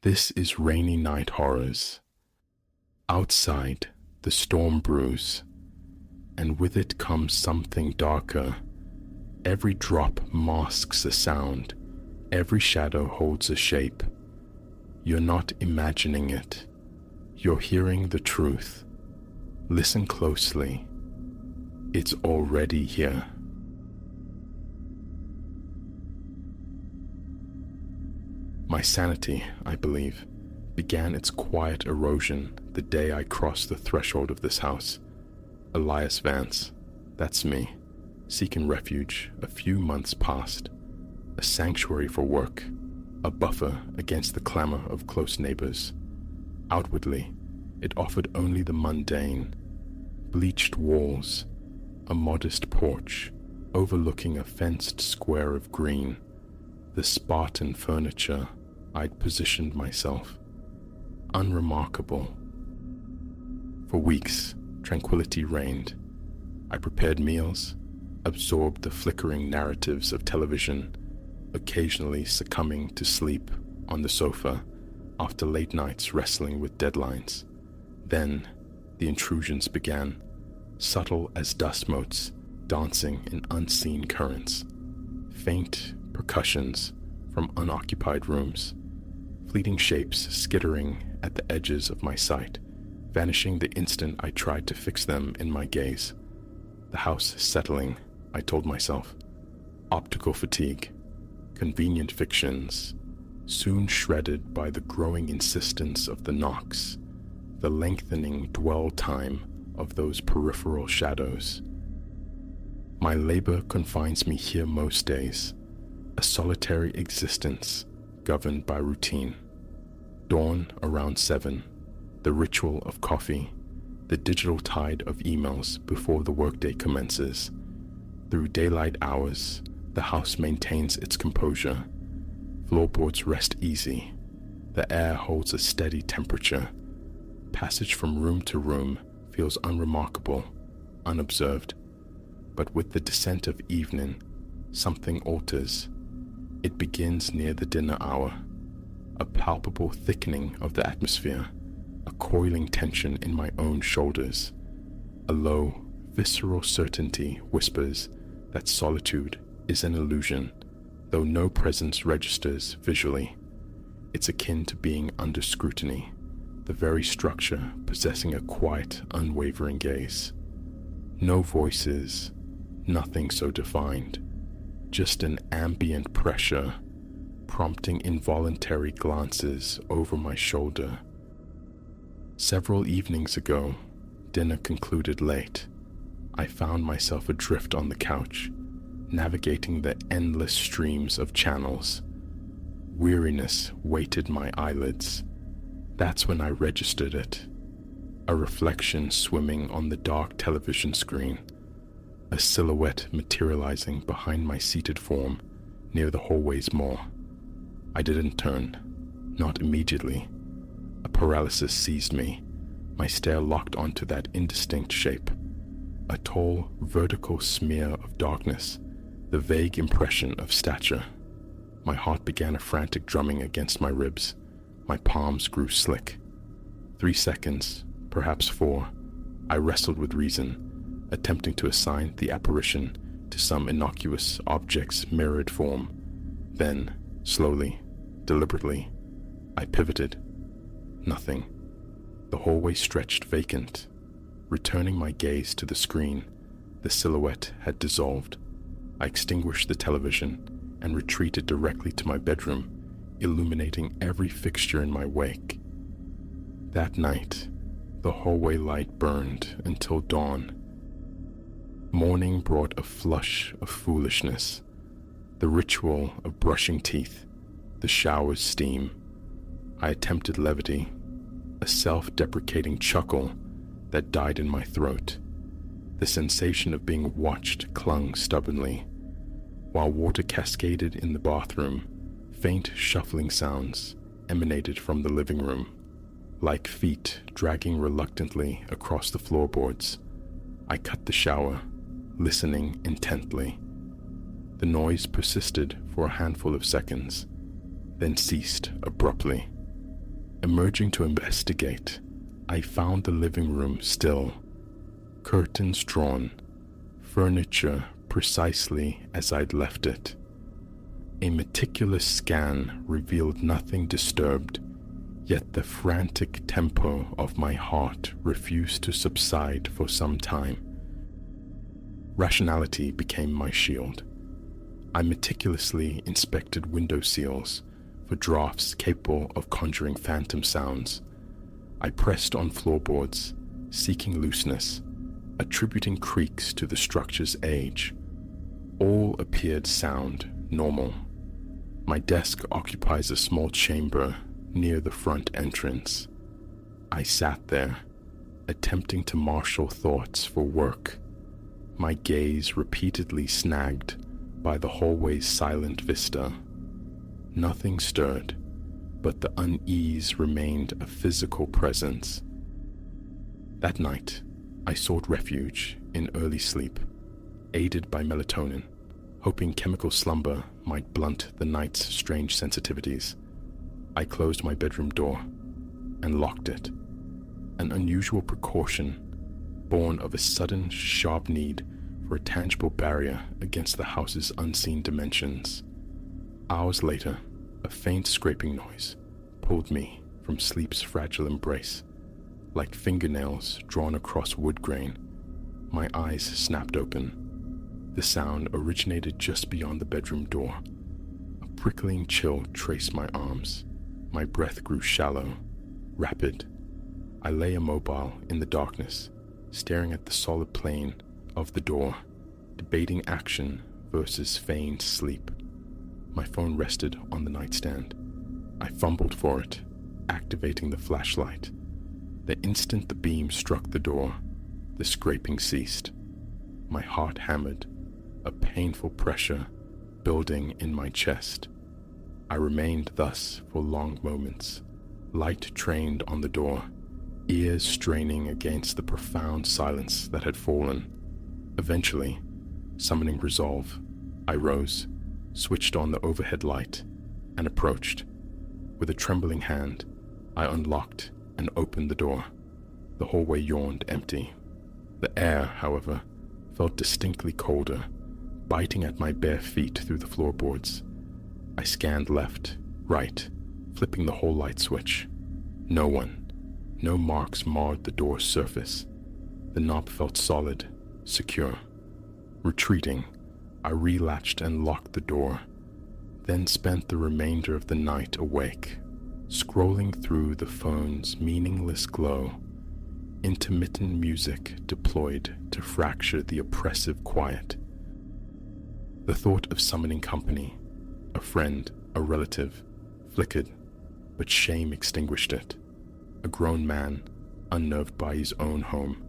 This is Rainy Night Horrors. Outside, the storm brews, and with it comes something darker. Every drop masks a sound, every shadow holds a shape. You're not imagining it. You're hearing the truth. Listen closely. It's already here. My sanity, I believe, began its quiet erosion the day I crossed the threshold of this house. Elias Vance, that's me, seeking refuge a few months past, a sanctuary for work, a buffer against the clamor of close neighbors. Outwardly, it offered only the mundane: bleached walls, a modest porch overlooking a fenced square of green, the Spartan furniture I'd positioned myself. Unremarkable. For weeks, tranquility reigned. I prepared meals, absorbed the flickering narratives of television, occasionally succumbing to sleep on the sofa after late nights wrestling with deadlines. Then, the intrusions began, subtle as dust motes dancing in unseen currents, faint percussions from unoccupied rooms, fleeting shapes skittering at the edges of my sight, vanishing the instant I tried to fix them in my gaze. The house settling, I told myself. Optical fatigue, convenient fictions, soon shredded by the growing insistence of the knocks, the lengthening dwell time of those peripheral shadows. My labor confines me here most days, a solitary existence governed by routine. Dawn around 7, the ritual of coffee, the digital tide of emails before the workday commences. Through daylight hours, the house maintains its composure. Floorboards rest easy. The air holds a steady temperature. Passage from room to room feels unremarkable, unobserved. But with the descent of evening, something alters. It begins near the dinner hour. A palpable thickening of the atmosphere, a coiling tension in my own shoulders. A low, visceral certainty whispers that solitude is an illusion, though no presence registers visually. It's akin to being under scrutiny, the very structure possessing a quiet, unwavering gaze. No voices, nothing so defined, just an ambient pressure, prompting involuntary glances over my shoulder. Several evenings ago, dinner concluded late. I found myself adrift on the couch, navigating the endless streams of channels. Weariness weighted my eyelids. That's when I registered it. A reflection swimming on the dark television screen, a silhouette materializing behind my seated form near the hallway's maw. I didn't turn, not immediately. A paralysis seized me, my stare locked onto that indistinct shape. A tall, vertical smear of darkness, the vague impression of stature. My heart began a frantic drumming against my ribs. My palms grew slick. 3 seconds, perhaps 4, I wrestled with reason, attempting to assign the apparition to some innocuous object's mirrored form. Then, slowly, deliberately, I pivoted. Nothing. The hallway stretched vacant. Returning my gaze to the screen, the silhouette had dissolved. I extinguished the television and retreated directly to my bedroom, illuminating every fixture in my wake. That night, the hallway light burned until dawn. Morning brought a flush of foolishness, the ritual of brushing teeth, the shower's steam. I attempted levity, a self-deprecating chuckle that died in my throat. The sensation of being watched clung stubbornly. While water cascaded in the bathroom, faint shuffling sounds emanated from the living room, like feet dragging reluctantly across the floorboards. I cut the shower, listening intently. The noise persisted for a handful of seconds, then ceased abruptly. Emerging to investigate, I found the living room still, curtains drawn, furniture precisely as I'd left it. A meticulous scan revealed nothing disturbed, yet the frantic tempo of my heart refused to subside for some time. Rationality became my shield. I meticulously inspected window seals for drafts capable of conjuring phantom sounds. I pressed on floorboards, seeking looseness, attributing creaks to the structure's age. All appeared sound, normal. My desk occupies a small chamber near the front entrance. I sat there, attempting to marshal thoughts for work, my gaze repeatedly snagged by the hallway's silent vista. Nothing stirred, but the unease remained a physical presence. That night, I sought refuge in early sleep, aided by melatonin, hoping chemical slumber might blunt the night's strange sensitivities. I closed my bedroom door and locked it, an unusual precaution born of a sudden, sharp need for a tangible barrier against the house's unseen dimensions. Hours later, a faint scraping noise pulled me from sleep's fragile embrace. Like fingernails drawn across wood grain, my eyes snapped open. The sound originated just beyond the bedroom door. A prickling chill traced my arms. My breath grew shallow, rapid. I lay immobile in the darkness, staring at the solid plane of the door, debating action versus feigned sleep. My phone rested on the nightstand. I fumbled for it, activating the flashlight. The instant the beam struck the door, the scraping ceased. My heart hammered, a painful pressure building in my chest. I remained thus for long moments, light trained on the door, ears straining against the profound silence that had fallen. Eventually, summoning resolve, I rose, switched on the overhead light, and approached. With a trembling hand, I unlocked and opened the door. The hallway yawned empty. The air, however, felt distinctly colder, biting at my bare feet through the floorboards. I scanned left, right, flipping the whole light switch. No one. No marks marred the door's surface. The knob felt solid, secure. Retreating, I relatched and locked the door, then spent the remainder of the night awake, scrolling through the phone's meaningless glow, intermittent music deployed to fracture the oppressive quiet. The thought of summoning company, a friend, a relative, flickered, but shame extinguished it. A grown man, unnerved by his own home.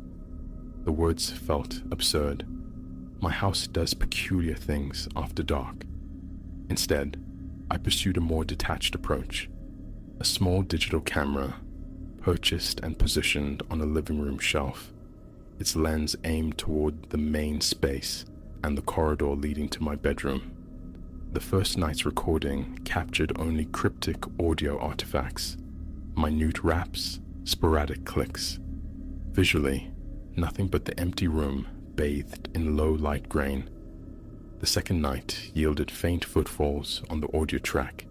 The words felt absurd. My house does peculiar things after dark. Instead, I pursued a more detached approach. A small digital camera, purchased and positioned on a living room shelf, its lens aimed toward the main space and the corridor leading to my bedroom. The first night's recording captured only cryptic audio artifacts, minute raps, sporadic clicks. Visually, nothing but the empty room bathed in low light grain. The second night yielded faint footfalls on the audio track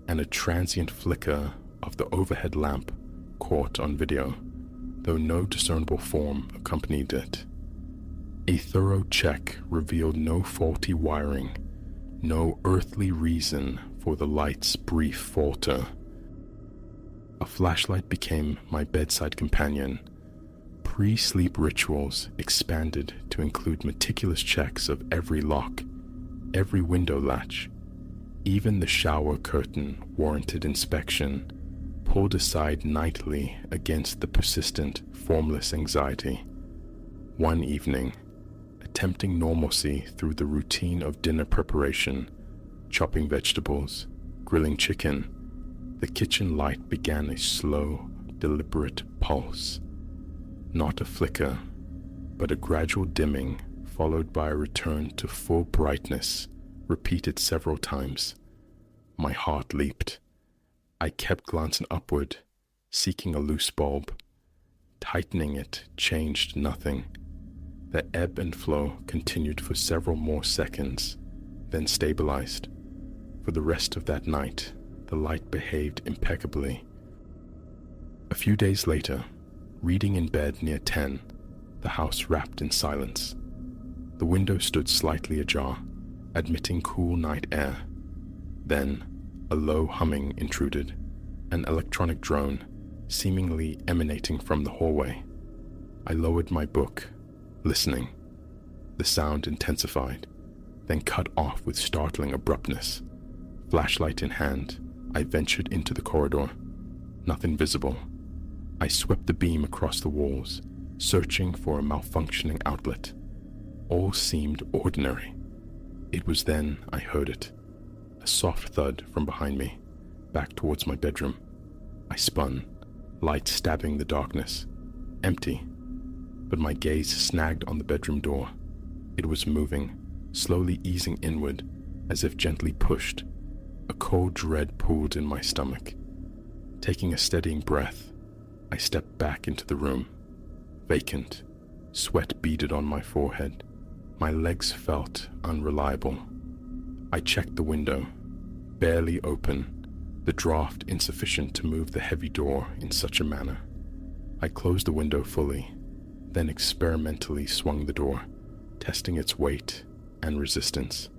and a transient flicker of the overhead lamp caught on video, though no discernible form accompanied it. A thorough check revealed no faulty wiring, no earthly reason for the light's brief falter. A flashlight became my bedside companion. Pre-sleep rituals expanded to include meticulous checks of every lock, every window latch. Even the shower curtain warranted inspection, pulled aside nightly against the persistent, formless anxiety. One evening, attempting normalcy through the routine of dinner preparation, chopping vegetables, grilling chicken, the kitchen light began a slow, deliberate pulse. Not a flicker, but a gradual dimming followed by a return to full brightness, repeated several times. My heart leaped. I kept glancing upward, seeking a loose bulb. Tightening it changed nothing. The ebb and flow continued for several more seconds, then stabilized. For the rest of that night, the light behaved impeccably. A few days later, reading in bed near 10, the house wrapped in silence. The window stood slightly ajar, admitting cool night air. Then, a low humming intruded, an electronic drone, seemingly emanating from the hallway. I lowered my book, listening. The sound intensified, then cut off with startling abruptness. Flashlight in hand, I ventured into the corridor. Nothing visible. I swept the beam across the walls, searching for a malfunctioning outlet. All seemed ordinary. It was then I heard it. A soft thud from behind me, back towards my bedroom. I spun, light stabbing the darkness. Empty. But my gaze snagged on the bedroom door. It was moving, slowly easing inward, as if gently pushed. A cold dread pooled in my stomach. Taking a steadying breath, I stepped back into the room. Vacant. Sweat beaded on my forehead. My legs felt unreliable. I checked the window. Barely open, the draft insufficient to move the heavy door in such a manner. I closed the window fully, then experimentally swung the door, testing its weight and resistance.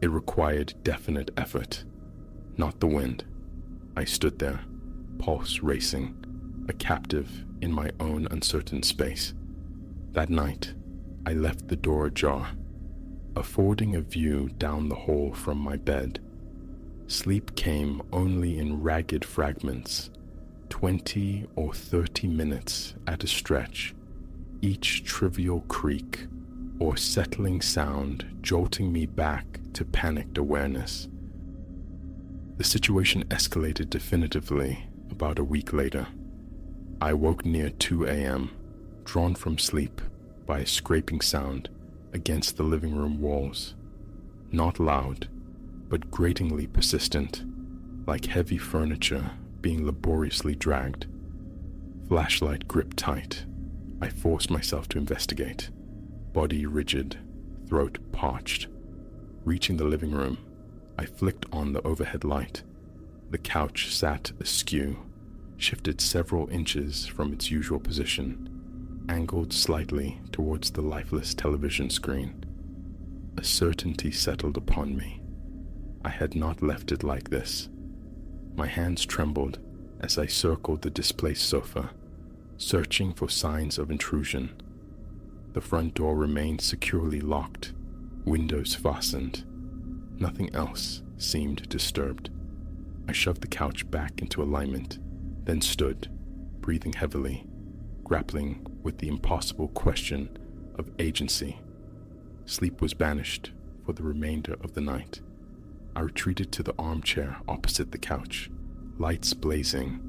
It required definite effort, not the wind. I stood there, pulse racing, a captive in my own uncertain space. That night, I left the door ajar, affording a view down the hall from my bed. Sleep came only in ragged fragments, 20 or 30 minutes at a stretch, each trivial creak or settling sound jolting me back to panicked awareness. The situation escalated definitively about a week later. I woke near 2 a.m., drawn from sleep by a scraping sound against the living room walls. Not loud, but gratingly persistent, like heavy furniture being laboriously dragged. Flashlight gripped tight, I forced myself to investigate. Body rigid, throat parched. Reaching the living room, I flicked on the overhead light. The couch sat askew, shifted several inches from its usual position, angled slightly towards the lifeless television screen. A certainty settled upon me. I had not left it like this. My hands trembled as I circled the displaced sofa, searching for signs of intrusion. The front door remained securely locked, windows fastened. Nothing else seemed disturbed. I shoved the couch back into alignment, then stood, breathing heavily, grappling with the impossible question of agency. Sleep was banished for the remainder of the night. I retreated to the armchair opposite the couch, lights blazing,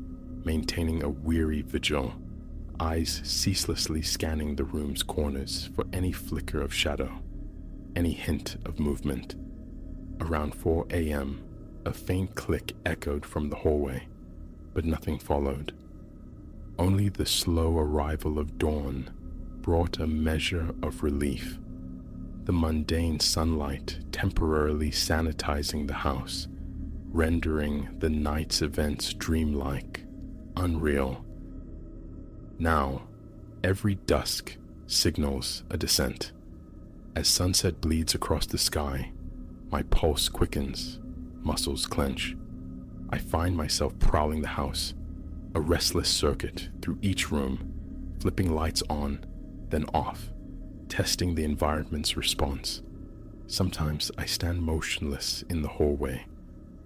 maintaining a weary vigil, eyes ceaselessly scanning the room's corners for any flicker of shadow, any hint of movement. Around 4 a.m., a faint click echoed from the hallway, but nothing followed. Only the slow arrival of dawn brought a measure of relief. The mundane sunlight temporarily sanitizing the house, rendering the night's events dreamlike, unreal. Now, every dusk signals a descent. As sunset bleeds across the sky, my pulse quickens, muscles clench. I find myself prowling the house, a restless circuit through each room, flipping lights on, then off, testing the environment's response. Sometimes I stand motionless in the hallway,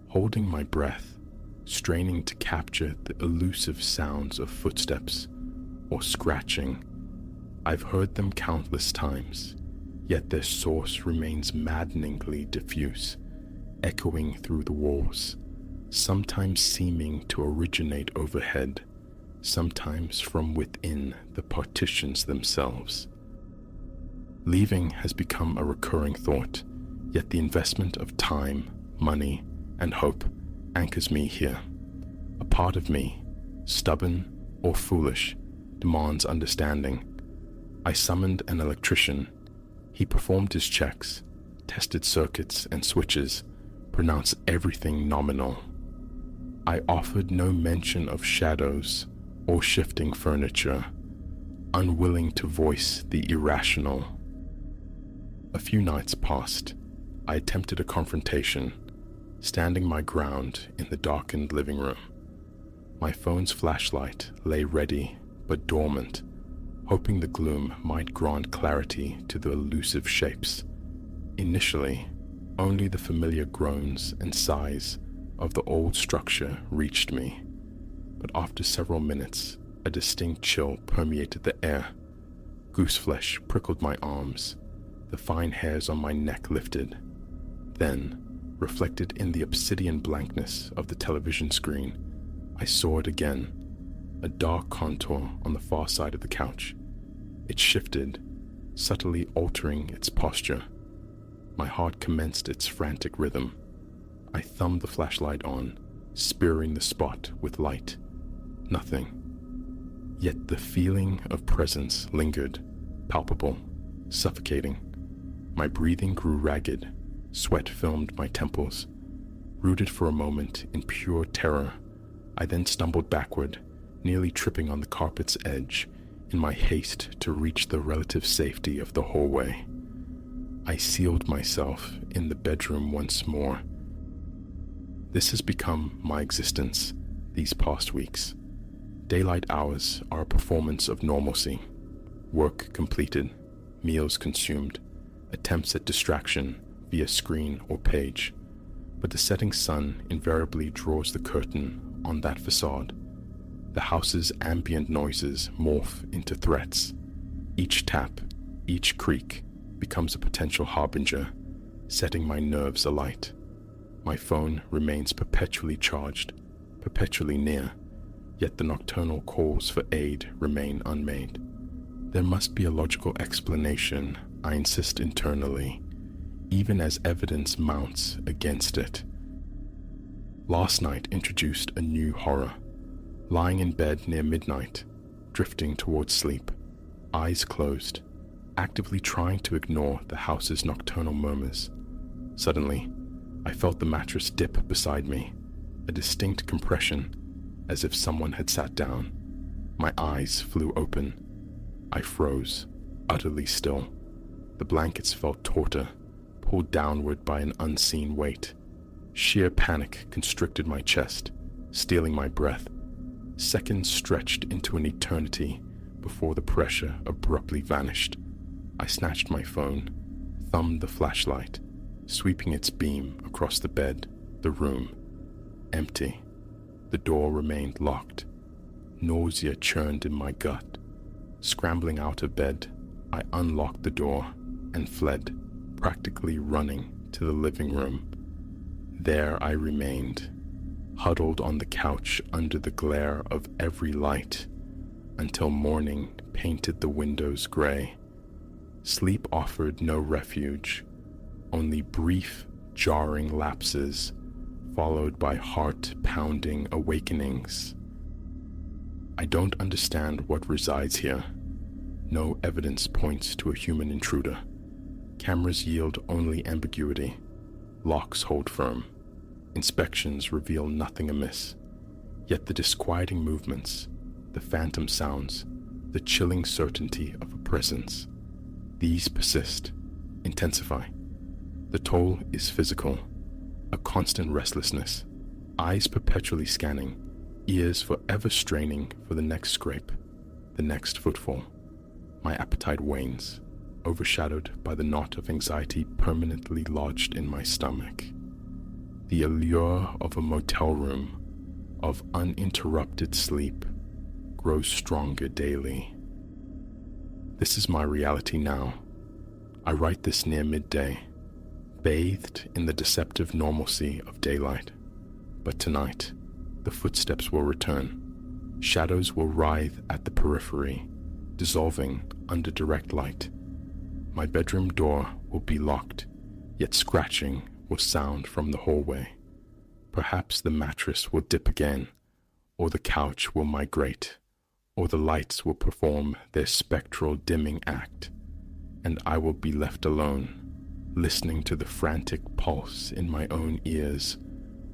holding my breath, straining to capture the elusive sounds of footsteps or scratching. I've heard them countless times, yet their source remains maddeningly diffuse, echoing through the walls, sometimes seeming to originate overhead, sometimes from within the partitions themselves. Leaving has become a recurring thought, yet the investment of time, money, and hope anchors me here. A part of me, stubborn or foolish, demands understanding. I summoned an electrician. He performed his checks, tested circuits and switches, pronounced everything nominal. I offered no mention of shadows or shifting furniture, unwilling to voice the irrational. A few nights passed. I attempted a confrontation, standing my ground in the darkened living room. My phone's flashlight lay ready but dormant, hoping the gloom might grant clarity to the elusive shapes. Initially, only the familiar groans and sighs of the old structure reached me, but after several minutes, a distinct chill permeated the air. Gooseflesh prickled my arms, the fine hairs on my neck lifted. Then, reflected in the obsidian blankness of the television screen, I saw it again, a dark contour on the far side of the couch. It shifted, subtly altering its posture. My heart commenced its frantic rhythm. I thumbed the flashlight on, spearing the spot with light. Nothing. Yet the feeling of presence lingered, palpable, suffocating. My breathing grew ragged, sweat filmed my temples. Rooted for a moment in pure terror, I then stumbled backward, nearly tripping on the carpet's edge in my haste to reach the relative safety of the hallway. I sealed myself in the bedroom once more. This has become my existence these past weeks. Daylight hours are a performance of normalcy. Work completed, meals consumed, attempts at distraction via screen or page. But the setting sun invariably draws the curtain on that facade. The house's ambient noises morph into threats. Each tap, each creak becomes a potential harbinger, setting my nerves alight. My phone remains perpetually charged, perpetually near, yet the nocturnal calls for aid remain unmade. There must be a logical explanation, I insist internally, even as evidence mounts against it. Last night introduced a new horror. Lying in bed near midnight, drifting towards sleep, eyes closed, actively trying to ignore the house's nocturnal murmurs. Suddenly, I felt the mattress dip beside me, a distinct compression, as if someone had sat down. My eyes flew open. I froze, utterly still. The blankets felt tauter, pulled downward by an unseen weight. Sheer panic constricted my chest, stealing my breath. Seconds stretched into an eternity before the pressure abruptly vanished. I snatched my phone, thumbed the flashlight, sweeping its beam across the bed, the room. Empty. The door remained locked. Nausea churned in my gut. Scrambling out of bed, I unlocked the door and fled, practically running to the living room. There I remained, huddled on the couch under the glare of every light, until morning painted the windows gray. Sleep offered no refuge, only brief, jarring lapses, followed by heart-pounding awakenings. I don't understand what resides here. No evidence points to a human intruder. Cameras yield only ambiguity. Locks hold firm. Inspections reveal nothing amiss. Yet the disquieting movements, the phantom sounds, the chilling certainty of a presence, these persist, intensify. The toll is physical, a constant restlessness, eyes perpetually scanning, ears forever straining for the next scrape, the next footfall. My appetite wanes, overshadowed by the knot of anxiety permanently lodged in my stomach. The allure of a motel room, of uninterrupted sleep, grows stronger daily. This is my reality now. I write this near midday, bathed in the deceptive normalcy of daylight. But tonight, the footsteps will return. Shadows will writhe at the periphery, dissolving under direct light. My bedroom door will be locked, yet scratching will sound from the hallway. Perhaps the mattress will dip again, or the couch will migrate, or the lights will perform their spectral dimming act, and I will be left alone, listening to the frantic pulse in my own ears,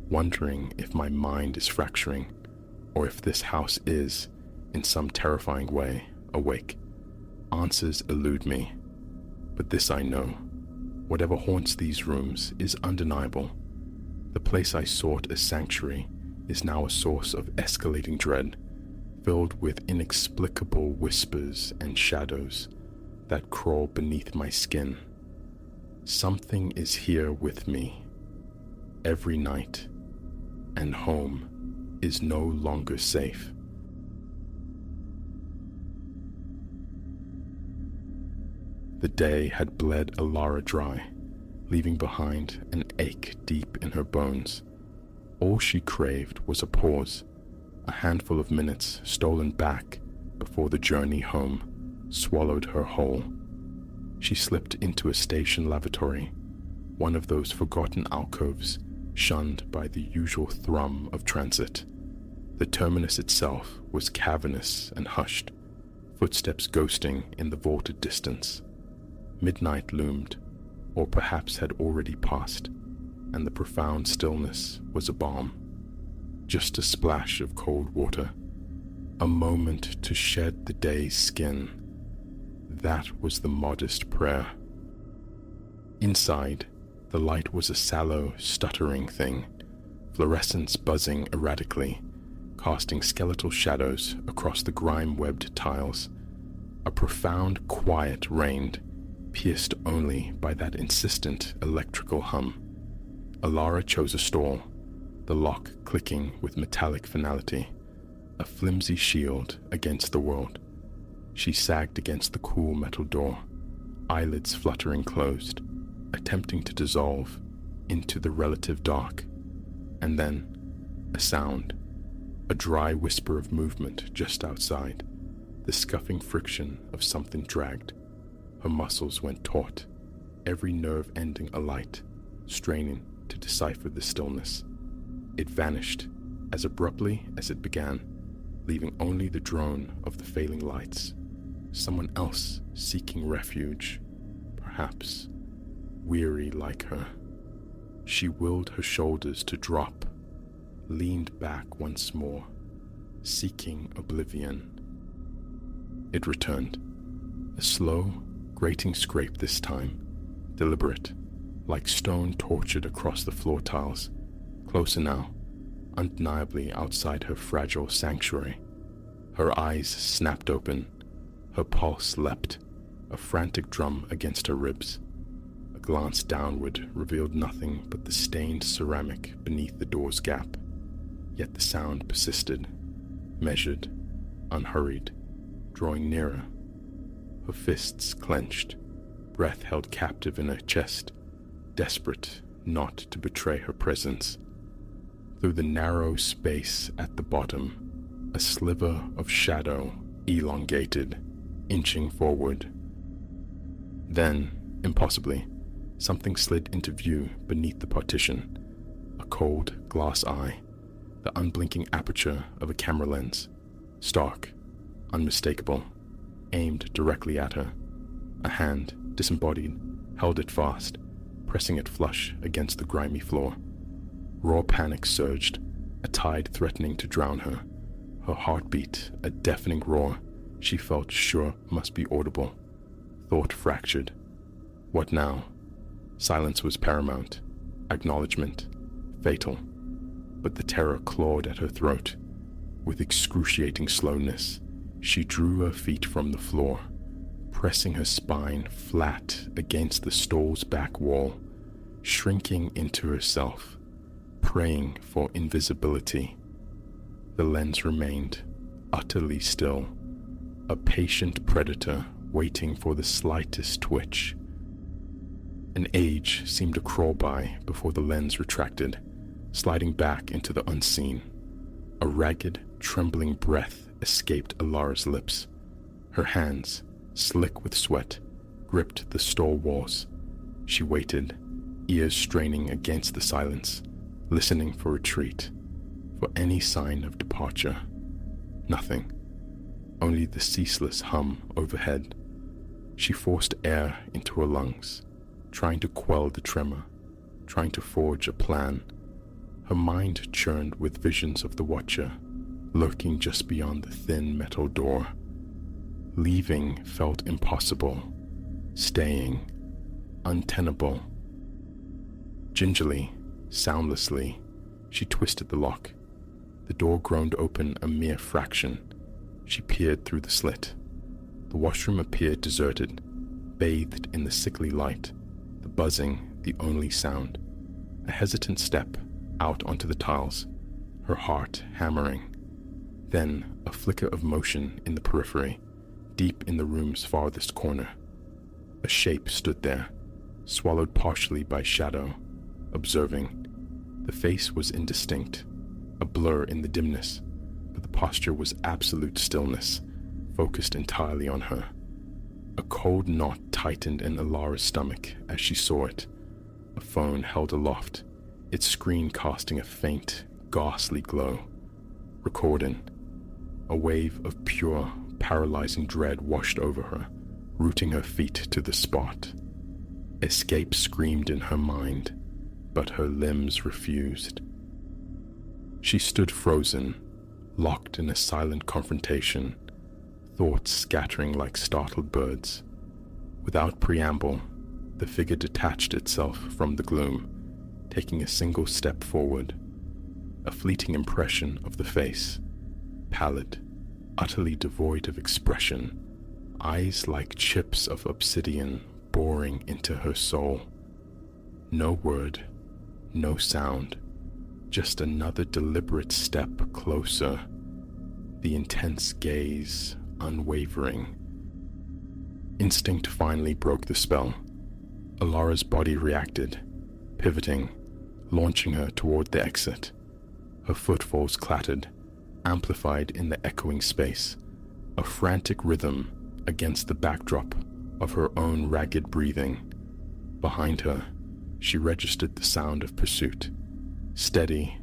wondering if my mind is fracturing, or if this house is, in some terrifying way, awake. Answers elude me, but this I know. Whatever haunts these rooms is undeniable. The place I sought as sanctuary is now a source of escalating dread, filled with inexplicable whispers and shadows that crawl beneath my skin. Something is here with me every night, and home is no longer safe. The day had bled Alara dry, leaving behind an ache deep in her bones. All she craved was a pause, a handful of minutes stolen back before the journey home swallowed her whole. She slipped into a station lavatory, one of those forgotten alcoves shunned by the usual thrum of transit. The terminus itself was cavernous and hushed, footsteps ghosting in the vaulted distance. Midnight loomed, or perhaps had already passed, and the profound stillness was a balm. Just a splash of cold water, a moment to shed the day's skin. That was the modest prayer. Inside, the light was a sallow, stuttering thing, fluorescence buzzing erratically, casting skeletal shadows across the grime-webbed tiles. A profound quiet reigned, pierced only by that insistent electrical hum. Alara chose a stall, the lock clicking with metallic finality, a flimsy shield against the world. She sagged against the cool metal door, eyelids fluttering closed, attempting to dissolve into the relative dark. And then, a sound, a dry whisper of movement just outside, the scuffing friction of something dragged. Her muscles went taut, every nerve ending alight, straining to decipher the stillness. It vanished as abruptly as it began, leaving only the drone of the failing lights. Someone else seeking refuge, perhaps, weary like her. She willed her shoulders to drop, leaned back once more, seeking oblivion. It returned, a slow, grating scrape this time, deliberate, like stone tortured across the floor tiles, closer now, undeniably outside her fragile sanctuary. Her eyes snapped open, her pulse leapt, a frantic drum against her ribs. A glance downward revealed nothing but the stained ceramic beneath the door's gap, yet the sound persisted, measured, unhurried, drawing nearer. Her fists clenched, breath held captive in her chest, desperate not to betray her presence. Through the narrow space at the bottom, a sliver of shadow elongated, inching forward. Then, impossibly, something slid into view beneath the partition, a cold glass eye, the unblinking aperture of a camera lens, stark, unmistakable, aimed directly at her. A hand, disembodied, held it fast, pressing it flush against the grimy floor. Raw panic surged, a tide threatening to drown her. Her heartbeat, a deafening roar, she felt sure must be audible. Thought fractured. What now? Silence was paramount, acknowledgement, fatal. But the terror clawed at her throat. With excruciating slowness, she drew her feet from the floor, pressing her spine flat against the stall's back wall, shrinking into herself, praying for invisibility. The lens remained utterly still, a patient predator waiting for the slightest twitch. An age seemed to crawl by before the lens retracted, sliding back into the unseen. A ragged, trembling breath escaped Alara's lips. Her hands, slick with sweat, gripped the stall walls. She waited, ears straining against the silence, listening for retreat, for any sign of departure. Nothing. Only the ceaseless hum overhead. She forced air into her lungs, trying to quell the tremor, trying to forge a plan. Her mind churned with visions of the Watcher, lurking just beyond the thin metal door. Leaving felt impossible. Staying, untenable. Gingerly, soundlessly, she twisted the lock. The door groaned open a mere fraction. She peered through the slit. The washroom appeared deserted, bathed in the sickly light, the buzzing the only sound. A hesitant step out onto the tiles, her heart hammering. Then a flicker of motion in the periphery, deep in the room's farthest corner. A shape stood there, swallowed partially by shadow, observing. The face was indistinct, a blur in the dimness, but the posture was absolute stillness, focused entirely on her. A cold knot tightened in Alara's stomach as she saw it, a phone held aloft, its screen casting a faint, ghastly glow. Recording. A wave of pure, paralyzing dread washed over her, rooting her feet to the spot. Escape screamed in her mind, but her limbs refused. She stood frozen, locked in a silent confrontation, thoughts scattering like startled birds. Without preamble, the figure detached itself from the gloom, taking a single step forward. A fleeting impression of the face, pallid, utterly devoid of expression, eyes like chips of obsidian boring into her soul. No word, no sound, just another deliberate step closer, the intense gaze unwavering. Instinct finally broke the spell. Alara's body reacted, pivoting, launching her toward the exit. Her footfalls clattered, amplified in the echoing space, a frantic rhythm against the backdrop of her own ragged breathing. Behind her, she registered the sound of pursuit. Steady,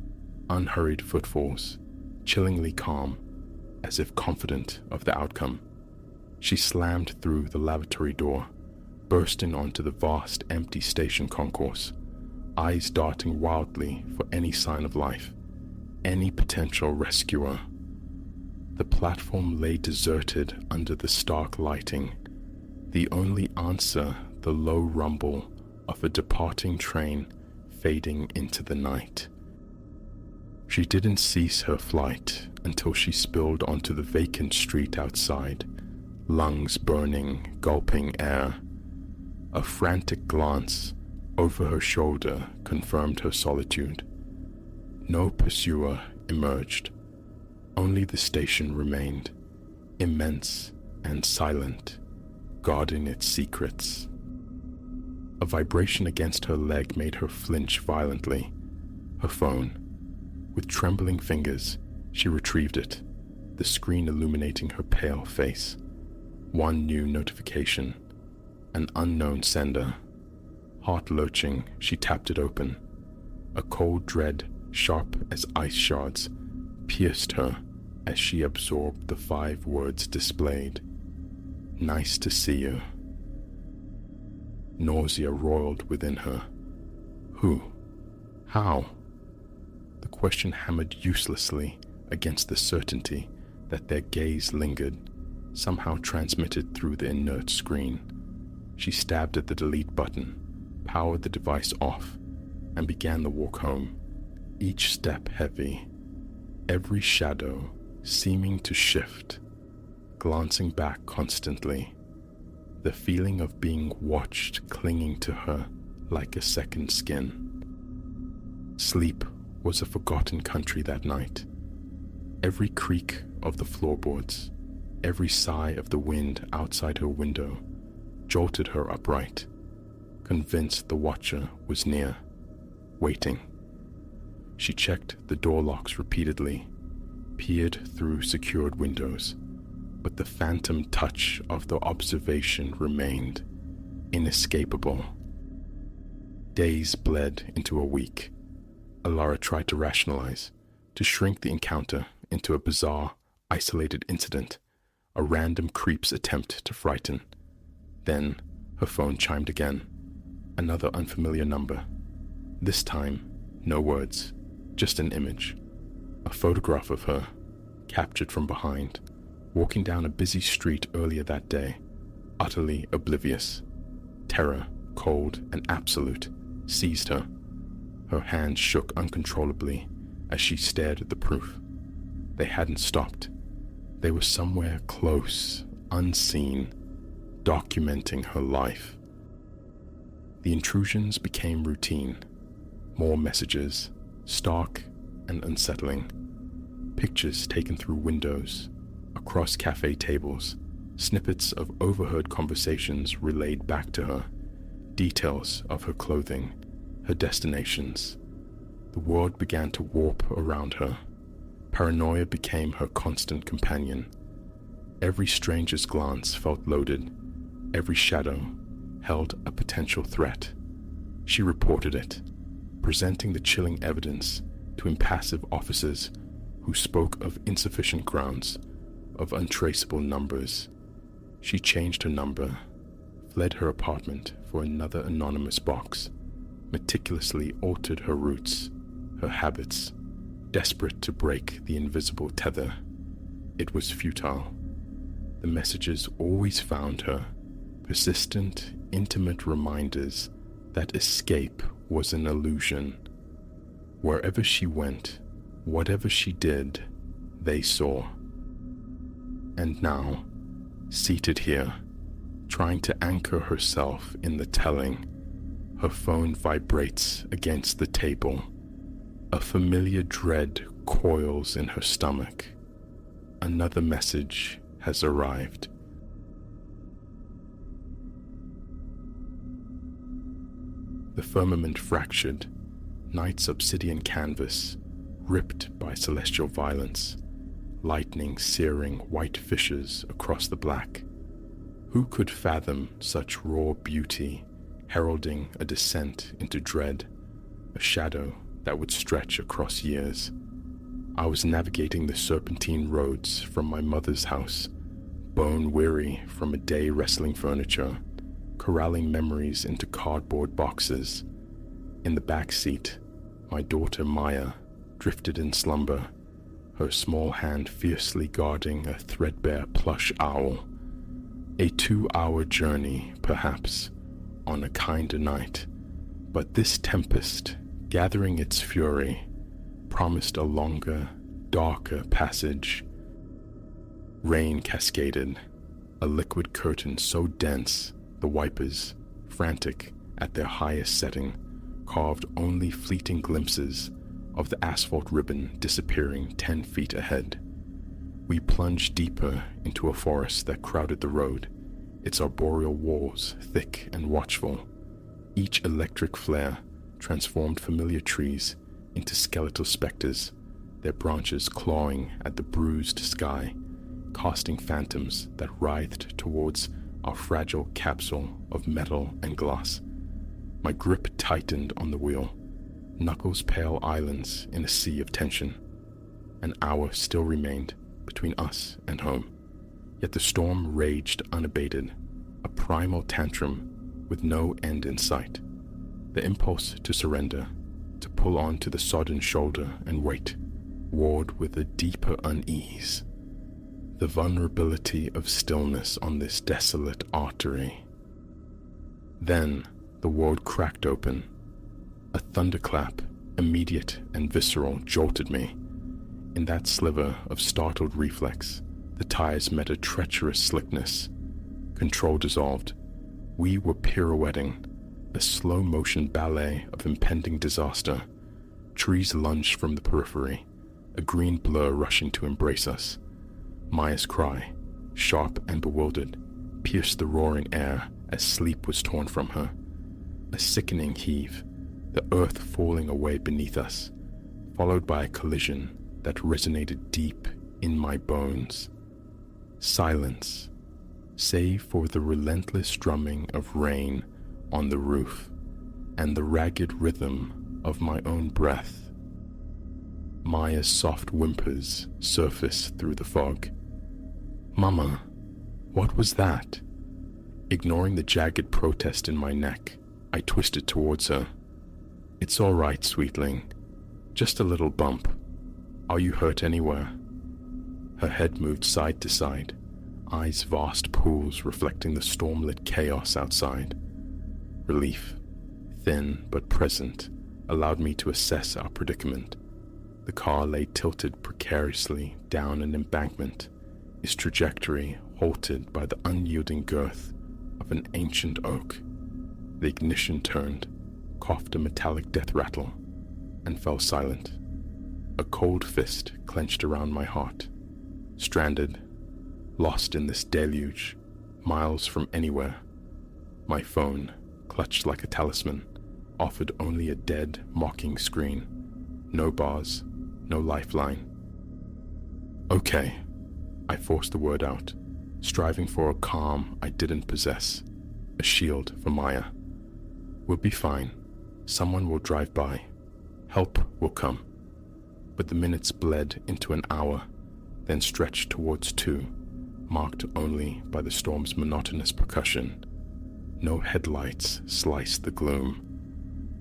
unhurried footfalls, chillingly calm, as if confident of the outcome. She slammed through the lavatory door, bursting onto the vast empty station concourse, eyes darting wildly for any sign of life, any potential rescuer. The platform lay deserted under the stark lighting, the only answer the low rumble of a departing train fading into the night. She didn't cease her flight until she spilled onto the vacant street outside, lungs burning, gulping air. A frantic glance over her shoulder confirmed her solitude. No pursuer emerged. Only the station remained, immense and silent, guarding its secrets. A vibration against her leg made her flinch violently. Her phone. With trembling fingers, she retrieved it, the screen illuminating her pale face. One new notification. An unknown sender. Heart lurching, she tapped it open. A cold dread, sharp as ice shards, pierced her as she absorbed the 5 words displayed. Nice to see you. Nausea roiled within her. Who? How? The question hammered uselessly against the certainty that their gaze lingered, somehow transmitted through the inert screen. She stabbed at the delete button, powered the device off, and began the walk home, each step heavy, every shadow seeming to shift, glancing back constantly, the feeling of being watched clinging to her like a second skin. Sleep was a forgotten country that night. Every creak of the floorboards, every sigh of the wind outside her window jolted her upright, convinced the Watcher was near, waiting. She checked the door locks repeatedly, peered through secured windows, but the phantom touch of the observation remained, inescapable. Days bled into a week. Alara tried to rationalize, to shrink the encounter into a bizarre, isolated incident, a random creep's attempt to frighten. Then her phone chimed again, another unfamiliar number. This time, no words, just an image, a photograph of her, captured from behind, walking down a busy street earlier that day, utterly oblivious. Terror, cold and absolute, seized her. Her hands shook uncontrollably as she stared at the proof. They hadn't stopped. They were somewhere close, unseen, documenting her life. The intrusions became routine. More messages, stark and unsettling. Pictures taken through windows, across cafe tables, snippets of overheard conversations relayed back to her, details of her clothing, her destinations. The world began to warp around her. Paranoia became her constant companion. Every stranger's glance felt loaded. Every shadow held a potential threat. She reported it, presenting the chilling evidence to impassive officers who spoke of insufficient grounds, of untraceable numbers. She changed her number, fled her apartment for another anonymous box, meticulously altered her routes, her habits, desperate to break the invisible tether. It was futile. The messages always found her, persistent, intimate reminders that escape was an illusion. Wherever she went, whatever she did, they saw. And now, seated here, trying to anchor herself in the telling, her phone vibrates against the table. A familiar dread coils in her stomach. Another message has arrived. The firmament fractured, night's obsidian canvas, ripped by celestial violence, lightning searing white fissures across the black. Who could fathom such raw beauty, heralding a descent into dread, a shadow that would stretch across years? I was navigating the serpentine roads from my mother's house, bone-weary from a day wrestling furniture, corralling memories into cardboard boxes. In the back seat, my daughter Maya drifted in slumber, her small hand fiercely guarding a threadbare plush owl. A 2-hour journey, perhaps, on a kinder night, but this tempest, gathering its fury, promised a longer, darker passage. Rain cascaded, a liquid curtain so dense the wipers, frantic at their highest setting, carved only fleeting glimpses of the asphalt ribbon disappearing 10 feet ahead. We plunged deeper into a forest that crowded the road, its arboreal walls thick and watchful. Each electric flare transformed familiar trees into skeletal specters, their branches clawing at the bruised sky, casting phantoms that writhed towards our fragile capsule of metal and glass. My grip tightened on the wheel, knuckles pale islands in a sea of tension. An hour still remained between us and home, yet the storm raged unabated, a primal tantrum with no end in sight. The impulse to surrender, to pull on to the sodden shoulder and wait, warred with a deeper unease. The vulnerability of stillness on this desolate artery. Then the world cracked open. A thunderclap, immediate and visceral, jolted me. In that sliver of startled reflex, the tires met a treacherous slickness. Control dissolved. We were pirouetting, a slow-motion ballet of impending disaster. Trees lunged from the periphery, a green blur rushing to embrace us. Maya's cry, sharp and bewildered, pierced the roaring air as sleep was torn from her. A sickening heave, the earth falling away beneath us, followed by a collision that resonated deep in my bones. Silence, save for the relentless drumming of rain on the roof and the ragged rhythm of my own breath. Maya's soft whimpers surfaced through the fog. "Mama, what was that?" Ignoring the jagged protest in my neck, I twisted towards her. "It's all right, sweetling. Just a little bump. Are you hurt anywhere?" Her head moved side to side, eyes vast pools reflecting the storm-lit chaos outside. Relief, thin but present, allowed me to assess our predicament. The car lay tilted precariously down an embankment, its trajectory halted by the unyielding girth of an ancient oak. The ignition turned, coughed a metallic death rattle, and fell silent. A cold fist clenched around my heart. Stranded, lost in this deluge, miles from anywhere. My phone, clutched like a talisman, offered only a dead, mocking screen. No bars, no lifeline. "Okay," I forced the word out, striving for a calm I didn't possess, a shield for Maya. "We'll be fine. Someone will drive by. Help will come." But the minutes bled into an hour, then stretched towards 2, marked only by the storm's monotonous percussion. No headlights sliced the gloom.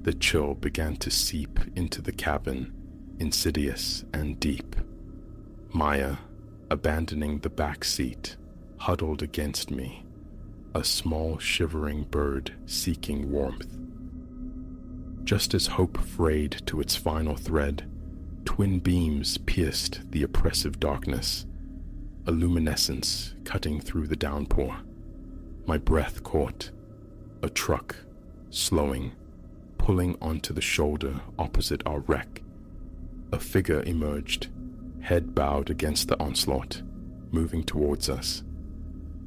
The chill began to seep into the cabin, insidious and deep. Maya, abandoning the back seat, huddled against me, a small shivering bird seeking warmth. Just as hope frayed to its final thread, twin beams pierced the oppressive darkness, a luminescence cutting through the downpour. My breath caught. A truck, slowing, pulling onto the shoulder opposite our wreck. A figure emerged, head bowed against the onslaught, moving towards us.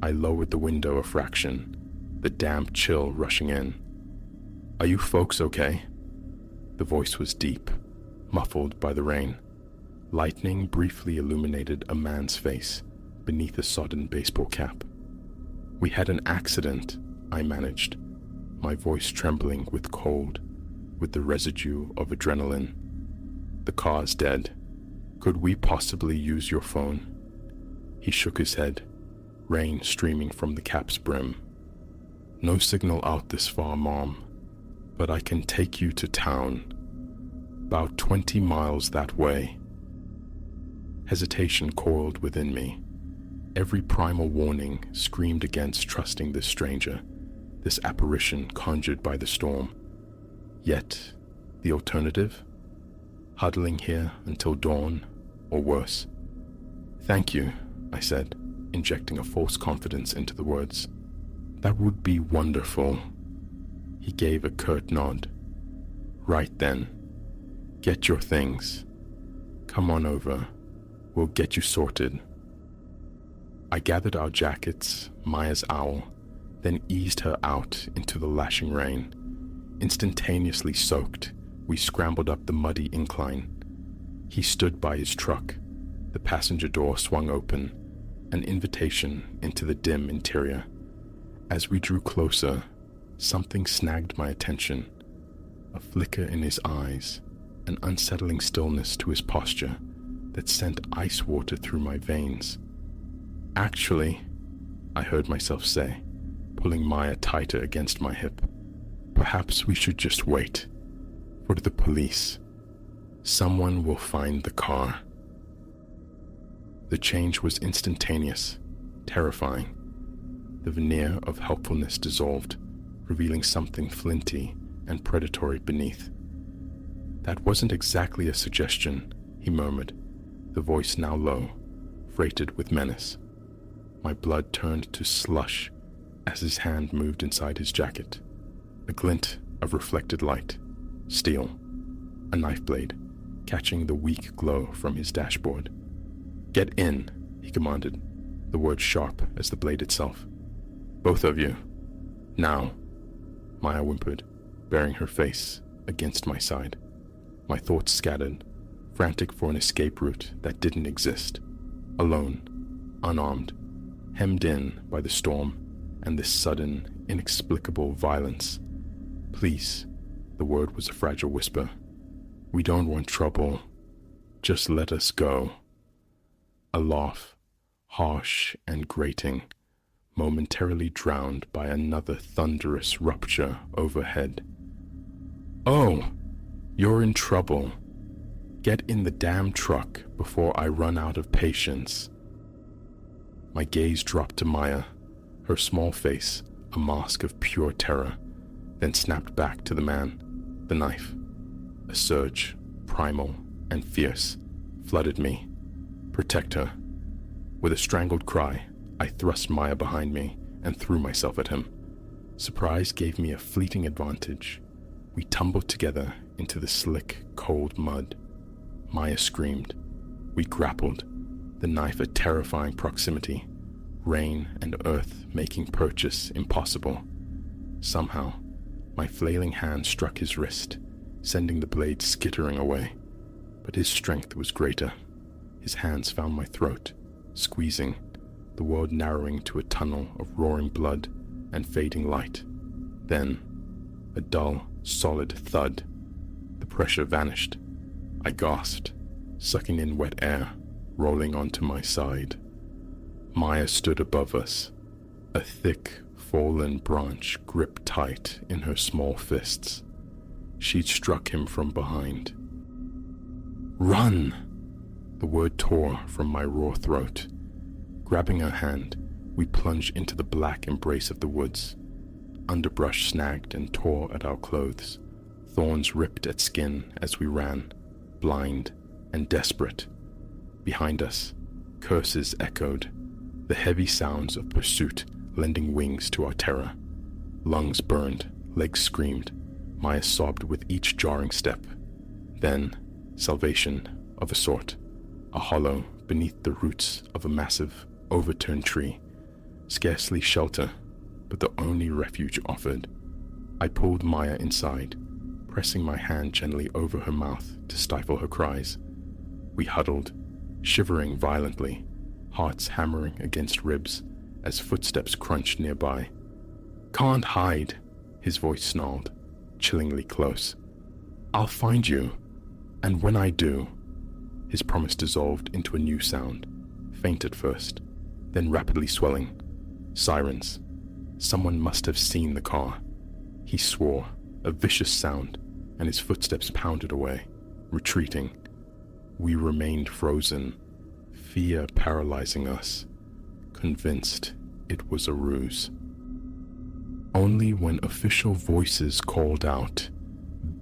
I lowered the window a fraction, the damp chill rushing in. "Are you folks okay?" The voice was deep, muffled by the rain. Lightning briefly illuminated a man's face beneath a sodden baseball cap. "We had an accident," I managed, my voice trembling with cold, with the residue of adrenaline. "The car's dead. Could we possibly use your phone?" He shook his head, rain streaming from the cap's brim. "No signal out this far, Mom, but I can take you to town. About 20 miles that way." Hesitation coiled within me. Every primal warning screamed against trusting this stranger, this apparition conjured by the storm. Yet, the alternative? Huddling here until dawn, or worse. "Thank you," I said, injecting a false confidence into the words. "That would be wonderful." He gave a curt nod. "Right then. Get your things. Come on over. We'll get you sorted." I gathered our jackets, Maya's owl, then eased her out into the lashing rain. Instantaneously soaked, we scrambled up the muddy incline. He stood by his truck. The passenger door swung open, an invitation into the dim interior. As we drew closer, something snagged my attention. A flicker in his eyes, an unsettling stillness to his posture that sent ice water through my veins. "Actually," I heard myself say, pulling Maya tighter against my hip, "perhaps we should just wait. For the police. Someone will find the car." The change was instantaneous, terrifying. The veneer of helpfulness dissolved, revealing something flinty and predatory beneath. "That wasn't exactly a suggestion," he murmured, the voice now low, freighted with menace. My blood turned to slush as his hand moved inside his jacket. A glint of reflected light. Steel. A knife blade, catching the weak glow from his dashboard. "Get in," he commanded, the word sharp as the blade itself. "Both of you. Now," Maya whimpered, burying her face against my side. My thoughts scattered, frantic for an escape route that didn't exist. Alone, unarmed, hemmed in by the storm and this sudden, inexplicable violence. "Please," the word was a fragile whisper. "We don't want trouble." Just let us go. A laugh, harsh and grating, momentarily drowned by another thunderous rupture overhead. Oh, you're in trouble. Get in the damn truck before I run out of patience. My gaze dropped to Maya, her small face a mask of pure terror, then snapped back to the man, the knife. A surge, primal and fierce, flooded me. Protect her. With a strangled cry, I thrust Maya behind me and threw myself at him. Surprise gave me a fleeting advantage. We tumbled together into the slick, cold mud. Maya screamed. We grappled, the knife at terrifying proximity, rain and earth making purchase impossible. Somehow, my flailing hand struck his wrist, sending the blade skittering away. But his strength was greater. His hands found my throat, squeezing, the world narrowing to a tunnel of roaring blood and fading light. Then, a dull, solid thud. The pressure vanished. I gasped, sucking in wet air, rolling onto my side. Maya stood above us, a thick, fallen branch gripped tight in her small fists. She'd struck him from behind. Run! The word tore from my raw throat. Grabbing her hand, we plunged into the black embrace of the woods. Underbrush snagged and tore at our clothes. Thorns ripped at skin as we ran, blind and desperate. Behind us, curses echoed, the heavy sounds of pursuit lending wings to our terror. Lungs burned, legs screamed. Maya sobbed with each jarring step. Then, salvation of a sort, a hollow beneath the roots of a massive, overturned tree. Scarcely shelter, but the only refuge offered. I pulled Maya inside, pressing my hand gently over her mouth to stifle her cries. We huddled, shivering violently, hearts hammering against ribs as footsteps crunched nearby. Can't hide, his voice snarled, chillingly close. I'll find you, and when I do. His promise dissolved into a new sound, faint at first, then rapidly swelling. Sirens. Someone must have seen the car. He swore, a vicious sound, and his footsteps pounded away, retreating. We remained frozen, fear paralyzing us, convinced it was a ruse. Only when official voices called out,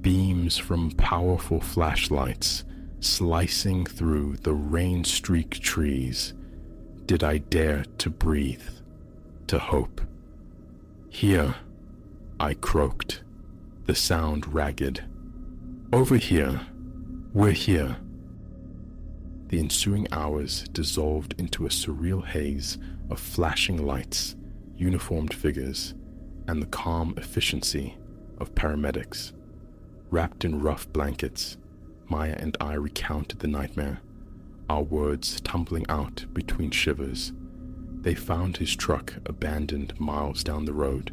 beams from powerful flashlights slicing through the rain-streaked trees, did I dare to breathe, to hope. Here, I croaked, the sound ragged. Over here, we're here. The ensuing hours dissolved into a surreal haze of flashing lights, uniformed figures, and the calm efficiency of paramedics. Wrapped in rough blankets, Maya and I recounted the nightmare, our words tumbling out between shivers. They found his truck abandoned miles down the road.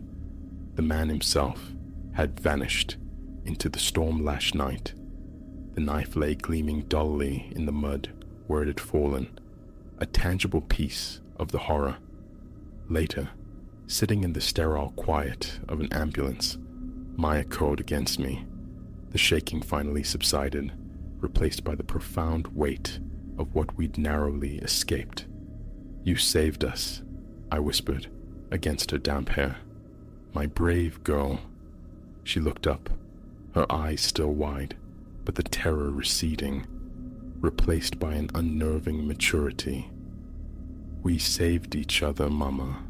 The man himself had vanished into the storm-lashed night. The knife lay gleaming dully in the mud where it had fallen, a tangible piece of the horror. Later, sitting in the sterile quiet of an ambulance, Maya curled against me. The shaking finally subsided, replaced by the profound weight of what we'd narrowly escaped. You saved us, I whispered, against her damp hair. My brave girl. She looked up, her eyes still wide, but the terror receding, replaced by an unnerving maturity. We saved each other, Mama,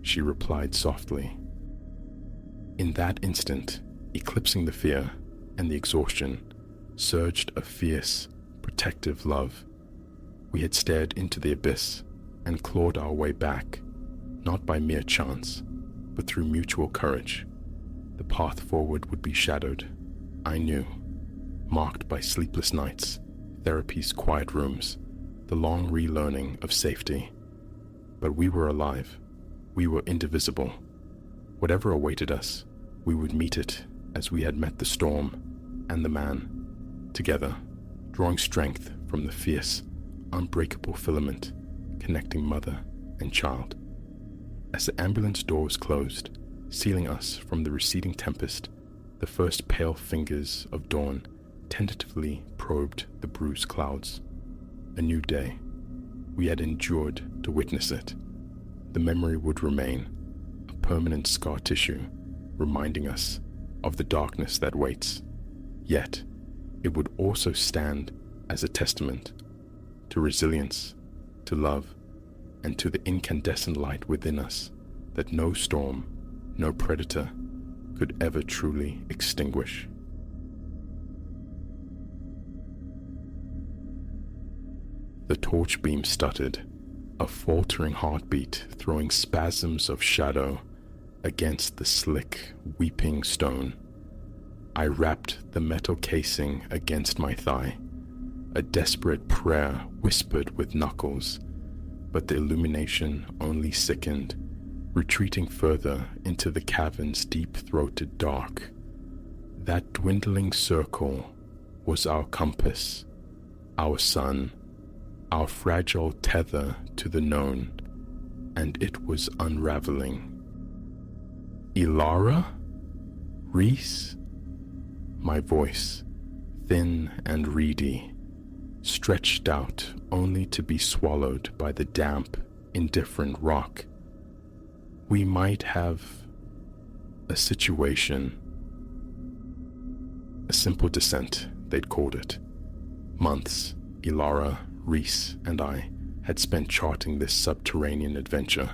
she replied softly. In that instant, eclipsing the fear and the exhaustion, surged a fierce, protective love. We had stared into the abyss and clawed our way back, not by mere chance, but through mutual courage. The path forward would be shadowed, I knew, marked by sleepless nights, therapy's quiet rooms, the long relearning of safety. But we were alive. We were indivisible. Whatever awaited us, we would meet it as we had met the storm and the man, together, drawing strength from the fierce, unbreakable filament connecting mother and child. As the ambulance doors closed, sealing us from the receding tempest, the first pale fingers of dawn tentatively probed the bruised clouds. A new day. We had endured to witness it. The memory would remain, a permanent scar tissue, reminding us of the darkness that waits. Yet, it would also stand as a testament to resilience, to love, and to the incandescent light within us that no storm, no predator could ever truly extinguish. The torch beam stuttered, a faltering heartbeat throwing spasms of shadow against the slick, weeping stone. I rapped the metal casing against my thigh, a desperate prayer whispered with knuckles, but the illumination only sickened, retreating further into the cavern's deep-throated dark. That dwindling circle was our compass, our sun, our fragile tether to the known, and it was unraveling. Ilara? Reese? My voice, thin and reedy, stretched out only to be swallowed by the damp, indifferent rock. We might have a situation. A simple descent, they'd called it. Months, Ilara, Reese, and I had spent charting this subterranean adventure.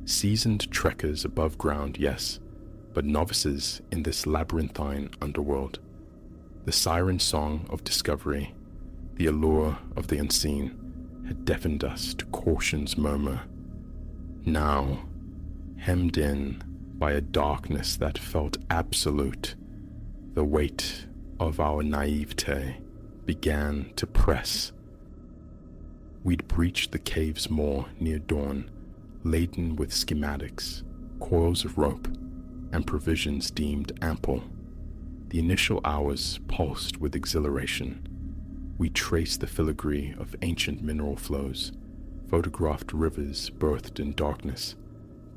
Seasoned trekkers above ground, yes, but novices in this labyrinthine underworld. The siren song of discovery, the allure of the unseen, had deafened us to caution's murmur. Now, hemmed in by a darkness that felt absolute, the weight of our naivete began to press. We'd breached the cave's maw near dawn, laden with schematics, coils of rope, and provisions deemed ample. The initial hours pulsed with exhilaration. We traced the filigree of ancient mineral flows, photographed rivers birthed in darkness,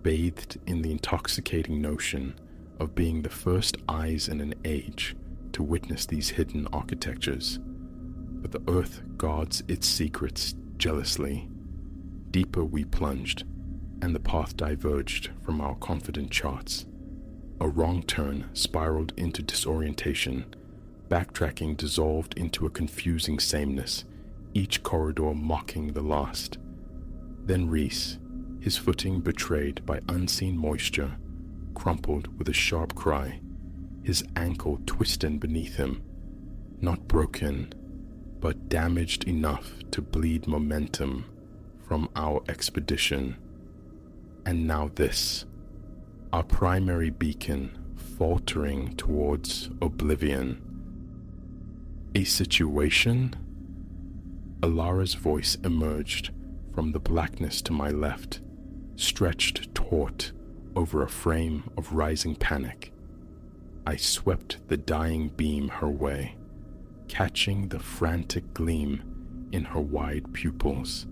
bathed in the intoxicating notion of being the first eyes in an age to witness these hidden architectures. But the earth guards its secrets jealously. Deeper we plunged, and the path diverged from our confident charts. A wrong turn spiraled into disorientation. Backtracking dissolved into a confusing sameness, each corridor mocking the last. Then Reese, his footing betrayed by unseen moisture, crumpled with a sharp cry, his ankle twisted beneath him, not broken, but damaged enough to bleed momentum from our expedition. And now this, our primary beacon faltering towards oblivion. A situation? Alara's voice emerged from the blackness to my left, stretched taut over a frame of rising panic. I swept the dying beam her way, catching the frantic gleam in her wide pupils.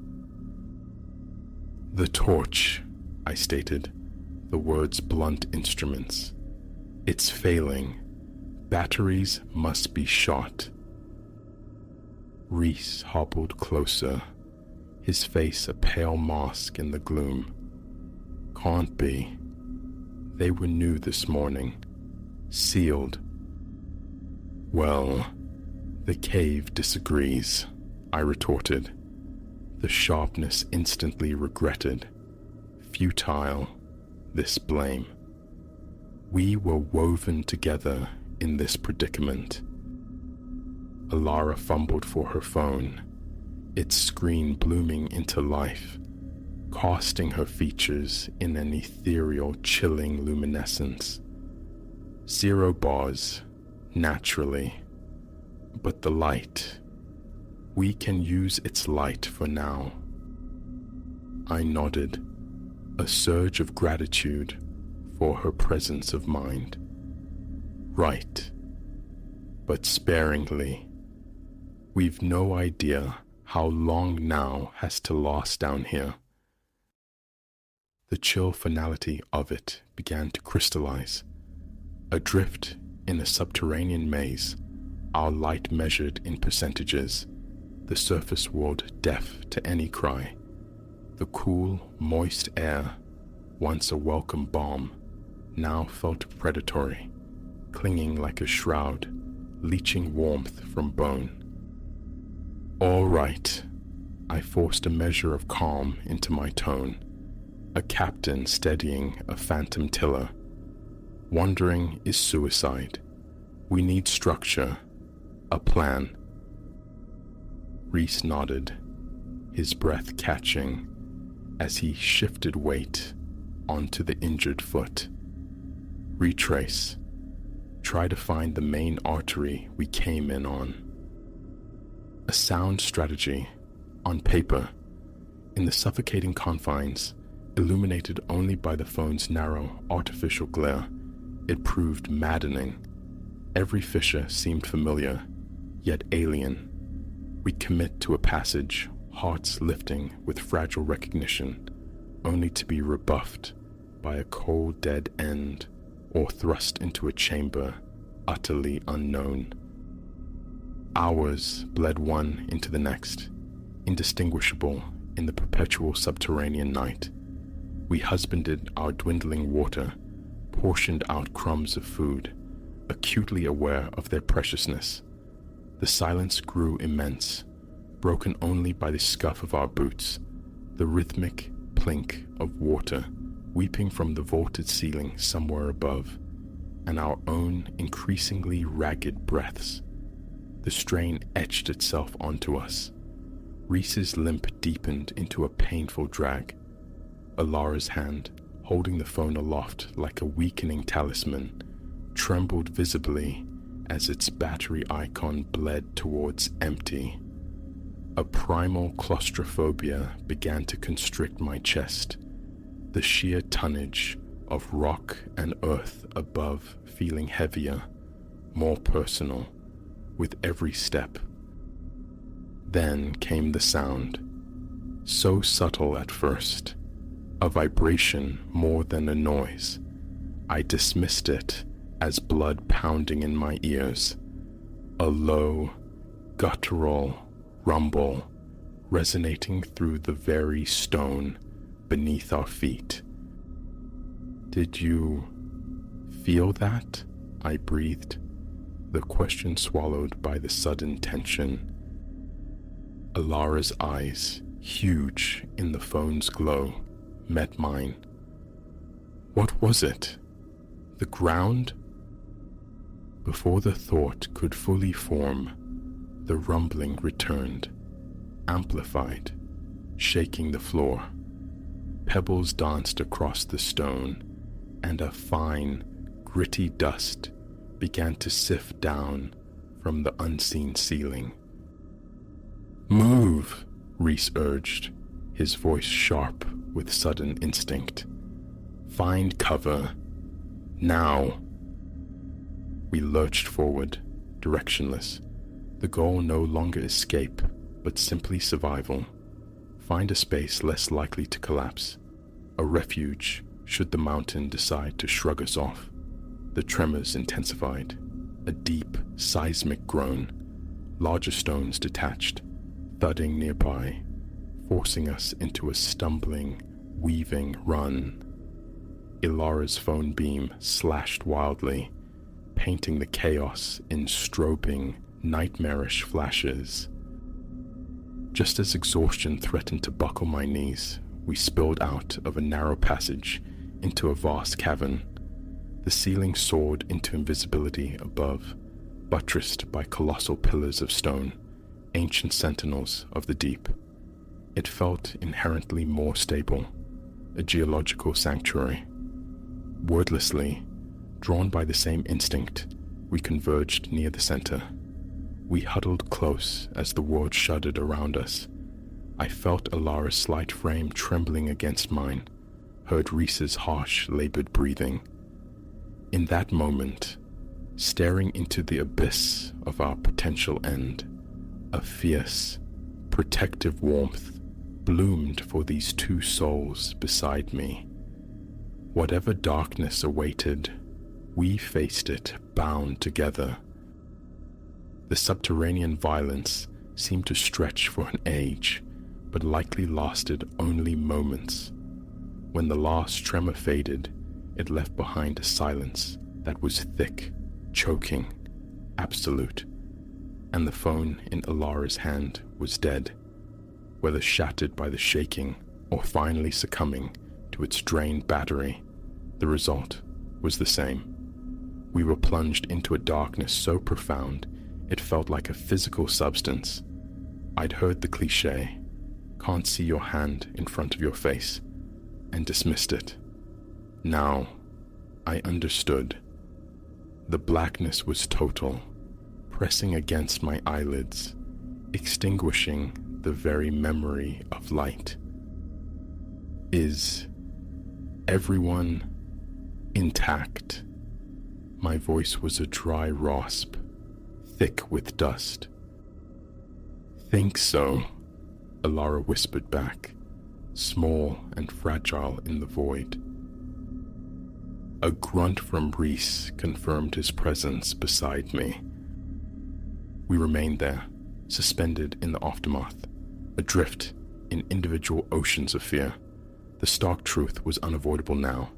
"The torch," I stated, the words blunt instruments. "It's failing. Batteries must be shot." Reese hobbled closer, his face a pale mask in the gloom. "Can't be. They were new this morning. Sealed." "Well, the cave disagrees," I retorted, the sharpness instantly regretted. Futile, this blame. We were woven together in this predicament. Alara fumbled for her phone, its screen blooming into life, casting her features in an ethereal, chilling luminescence. 0 bars, naturally, but the light. We can use its light for now. I nodded, a surge of gratitude for her presence of mind. Right, but sparingly. We've no idea how long now has to last down here. The chill finality of it began to crystallize. Adrift in a subterranean maze, our light measured in percentages, the surface world deaf to any cry. The cool, moist air, once a welcome balm, now felt predatory, clinging like a shroud, leaching warmth from bone. All right, I forced a measure of calm into my tone, a captain steadying a phantom tiller. Wandering is suicide. We need structure, a plan. Reese nodded, his breath catching as he shifted weight onto the injured foot. Retrace. Try to find the main artery we came in on. A sound strategy, on paper, in the suffocating confines, illuminated only by the phone's narrow, artificial glare, it proved maddening. Every fissure seemed familiar, yet alien. We commit to a passage, hearts lifting with fragile recognition, only to be rebuffed by a cold dead end or thrust into a chamber utterly unknown. Hours bled one into the next, indistinguishable in the perpetual subterranean night. We husbanded our dwindling water, portioned out crumbs of food, acutely aware of their preciousness. The silence grew immense, broken only by the scuff of our boots, the rhythmic plink of water weeping from the vaulted ceiling somewhere above, and our own increasingly ragged breaths. The strain etched itself onto us. Reese's limp deepened into a painful drag. Alara's hand, holding the phone aloft like a weakening talisman, trembled visibly as its battery icon bled towards empty. A primal claustrophobia began to constrict my chest, the sheer tonnage of rock and earth above feeling heavier, more personal, with every step. Then came the sound, so subtle at first, a vibration more than a noise. I dismissed it as blood pounding in my ears, a low, guttural rumble resonating through the very stone beneath our feet. "Did you feel that?" I breathed, the question swallowed by the sudden tension. Alara's eyes, huge in the phone's glow, met mine. What was it? The ground? Before the thought could fully form, the rumbling returned, amplified, shaking the floor. Pebbles danced across the stone, and a fine, gritty dust began to sift down from the unseen ceiling. "Move," Reese urged, his voice sharp with sudden instinct. "Find cover. Now." We lurched forward, directionless. The goal no longer escape, but simply survival. Find a space less likely to collapse. A refuge should the mountain decide to shrug us off. The tremors intensified. A deep, seismic groan. Larger stones detached, thudding nearby, forcing us into a stumbling, weaving run. Ilara's phone beam slashed wildly, painting the chaos in strobing, nightmarish flashes. Just as exhaustion threatened to buckle my knees, we spilled out of a narrow passage into a vast cavern. The ceiling soared into invisibility above, buttressed by colossal pillars of stone, ancient sentinels of the deep. It felt inherently more stable, a geological sanctuary. Wordlessly, drawn by the same instinct, we converged near the center. We huddled close as the world shuddered around us. I felt Alara's slight frame trembling against mine, heard Reese's harsh, labored breathing. In that moment, staring into the abyss of our potential end, A fierce, protective warmth bloomed for these two souls beside me. Whatever darkness awaited, we faced it bound together. The subterranean violence seemed to stretch for an age, but likely lasted only moments. When the last tremor faded, it left behind a silence that was thick, choking, absolute, and the phone in Alara's hand was dead, whether shattered by the shaking or finally succumbing to its drained battery. The result was the same. We were plunged into a darkness so profound it felt like a physical substance. I'd heard the cliche, "Can't see your hand in front of your face," and dismissed it. Now, I understood. The blackness was total, pressing against my eyelids, extinguishing the very memory of light. Is everyone intact? My voice was a dry rasp, thick with dust. "Think so," Alara whispered back, small and fragile in the void. A grunt from Reese confirmed his presence beside me. We remained there, suspended in the aftermath, adrift in individual oceans of fear. The stark truth was unavoidable now,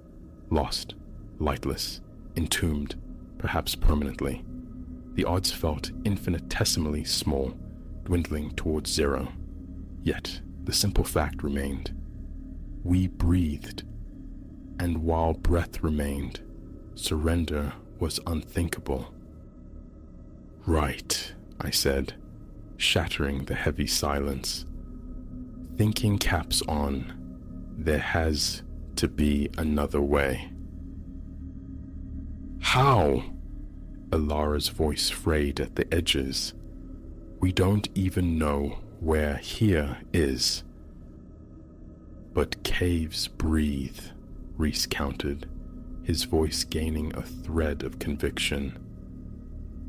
lost, lightless, entombed, perhaps permanently. The odds felt infinitesimally small, dwindling towards zero. Yet the simple fact remained. We breathed, and while breath remained, surrender was unthinkable. "Right," I said, shattering the heavy silence. "Thinking caps on. There has to be another way." "How?" Alara's voice frayed at the edges. "We don't even know where here is." "But caves breathe," Reese countered, his voice gaining a thread of conviction.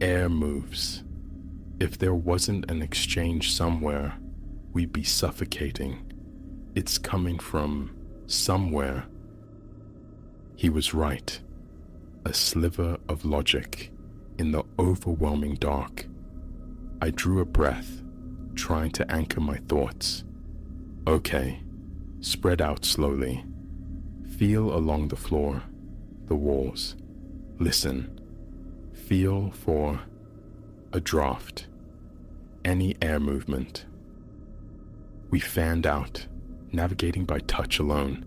"Air moves. If there wasn't an exchange somewhere, we'd be suffocating. It's coming from somewhere." He was right. A sliver of logic in the overwhelming dark. I drew a breath, trying to anchor my thoughts. "Okay, spread out slowly. Feel along the floor, the walls. Listen. Feel for a draft, any air movement." We fanned out, navigating by touch alone,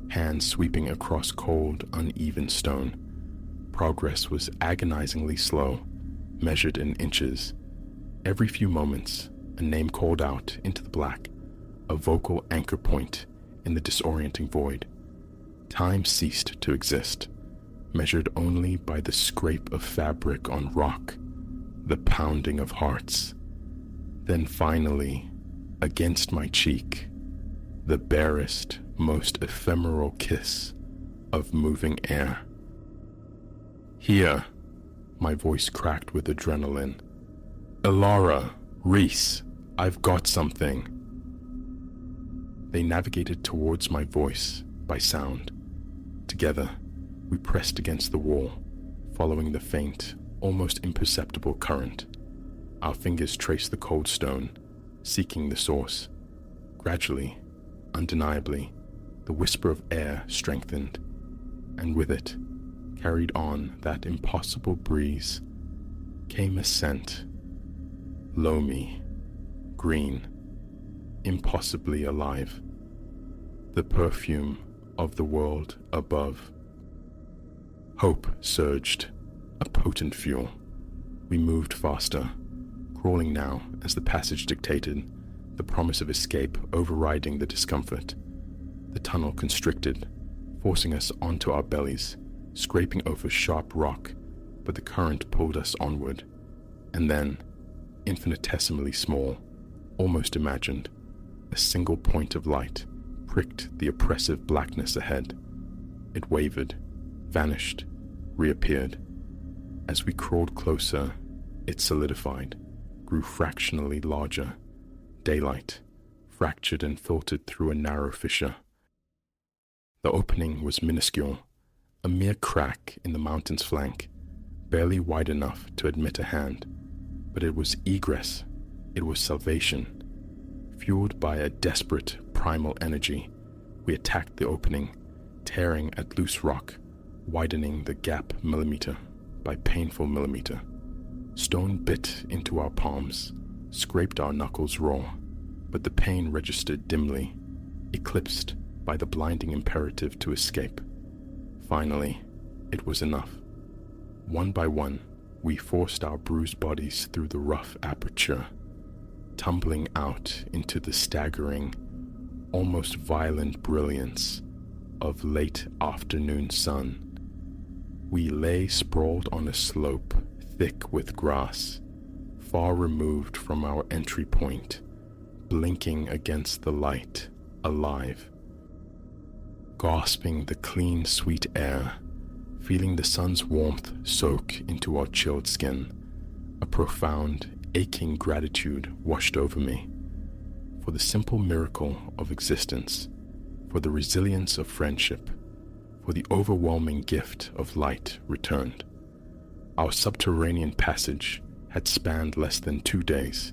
hands sweeping across cold, uneven stone. Progress was agonizingly slow, measured in inches. Every few moments, a name called out into the black, a vocal anchor point in the disorienting void. Time ceased to exist, measured only by the scrape of fabric on rock, the pounding of hearts. Then finally, against my cheek, the barest, most ephemeral kiss of moving air. "Here," my voice cracked with adrenaline. "Alara, Reese, I've got something." They navigated towards my voice by sound. Together, we pressed against the wall, following the faint, almost imperceptible current. Our fingers traced the cold stone, seeking the source. Gradually, undeniably, the whisper of air strengthened, and with it, carried on that impossible breeze, came a scent. Loamy, green, impossibly alive. The perfume of the world above. Hope surged, a potent fuel. We moved faster, crawling now as the passage dictated, the promise of escape overriding the discomfort. The tunnel constricted, forcing us onto our bellies, scraping over sharp rock, but the current pulled us onward. And then, infinitesimally small, almost imagined, a single point of light pricked the oppressive blackness ahead. It wavered, vanished, reappeared. As we crawled closer, it solidified, grew fractionally larger. Daylight fractured and filtered through a narrow fissure. The opening was minuscule, a mere crack in the mountain's flank, barely wide enough to admit a hand. But it was egress, it was salvation. Fueled by a desperate primal energy, we attacked the opening, tearing at loose rock, widening the gap millimeter by painful millimeter. Stone bit into our palms, scraped our knuckles raw, but the pain registered dimly, eclipsed by the blinding imperative to escape. Finally, it was enough. One by one, we forced our bruised bodies through the rough aperture, tumbling out into the staggering, almost violent brilliance of late afternoon sun. We lay sprawled on a slope thick with grass, far removed from our entry point, blinking against the light, alive. Gasping the clean, sweet air, feeling the sun's warmth soak into our chilled skin, a profound, aching gratitude washed over me for the simple miracle of existence, for the resilience of friendship, for the overwhelming gift of light returned. Our subterranean passage had spanned less than 2 days,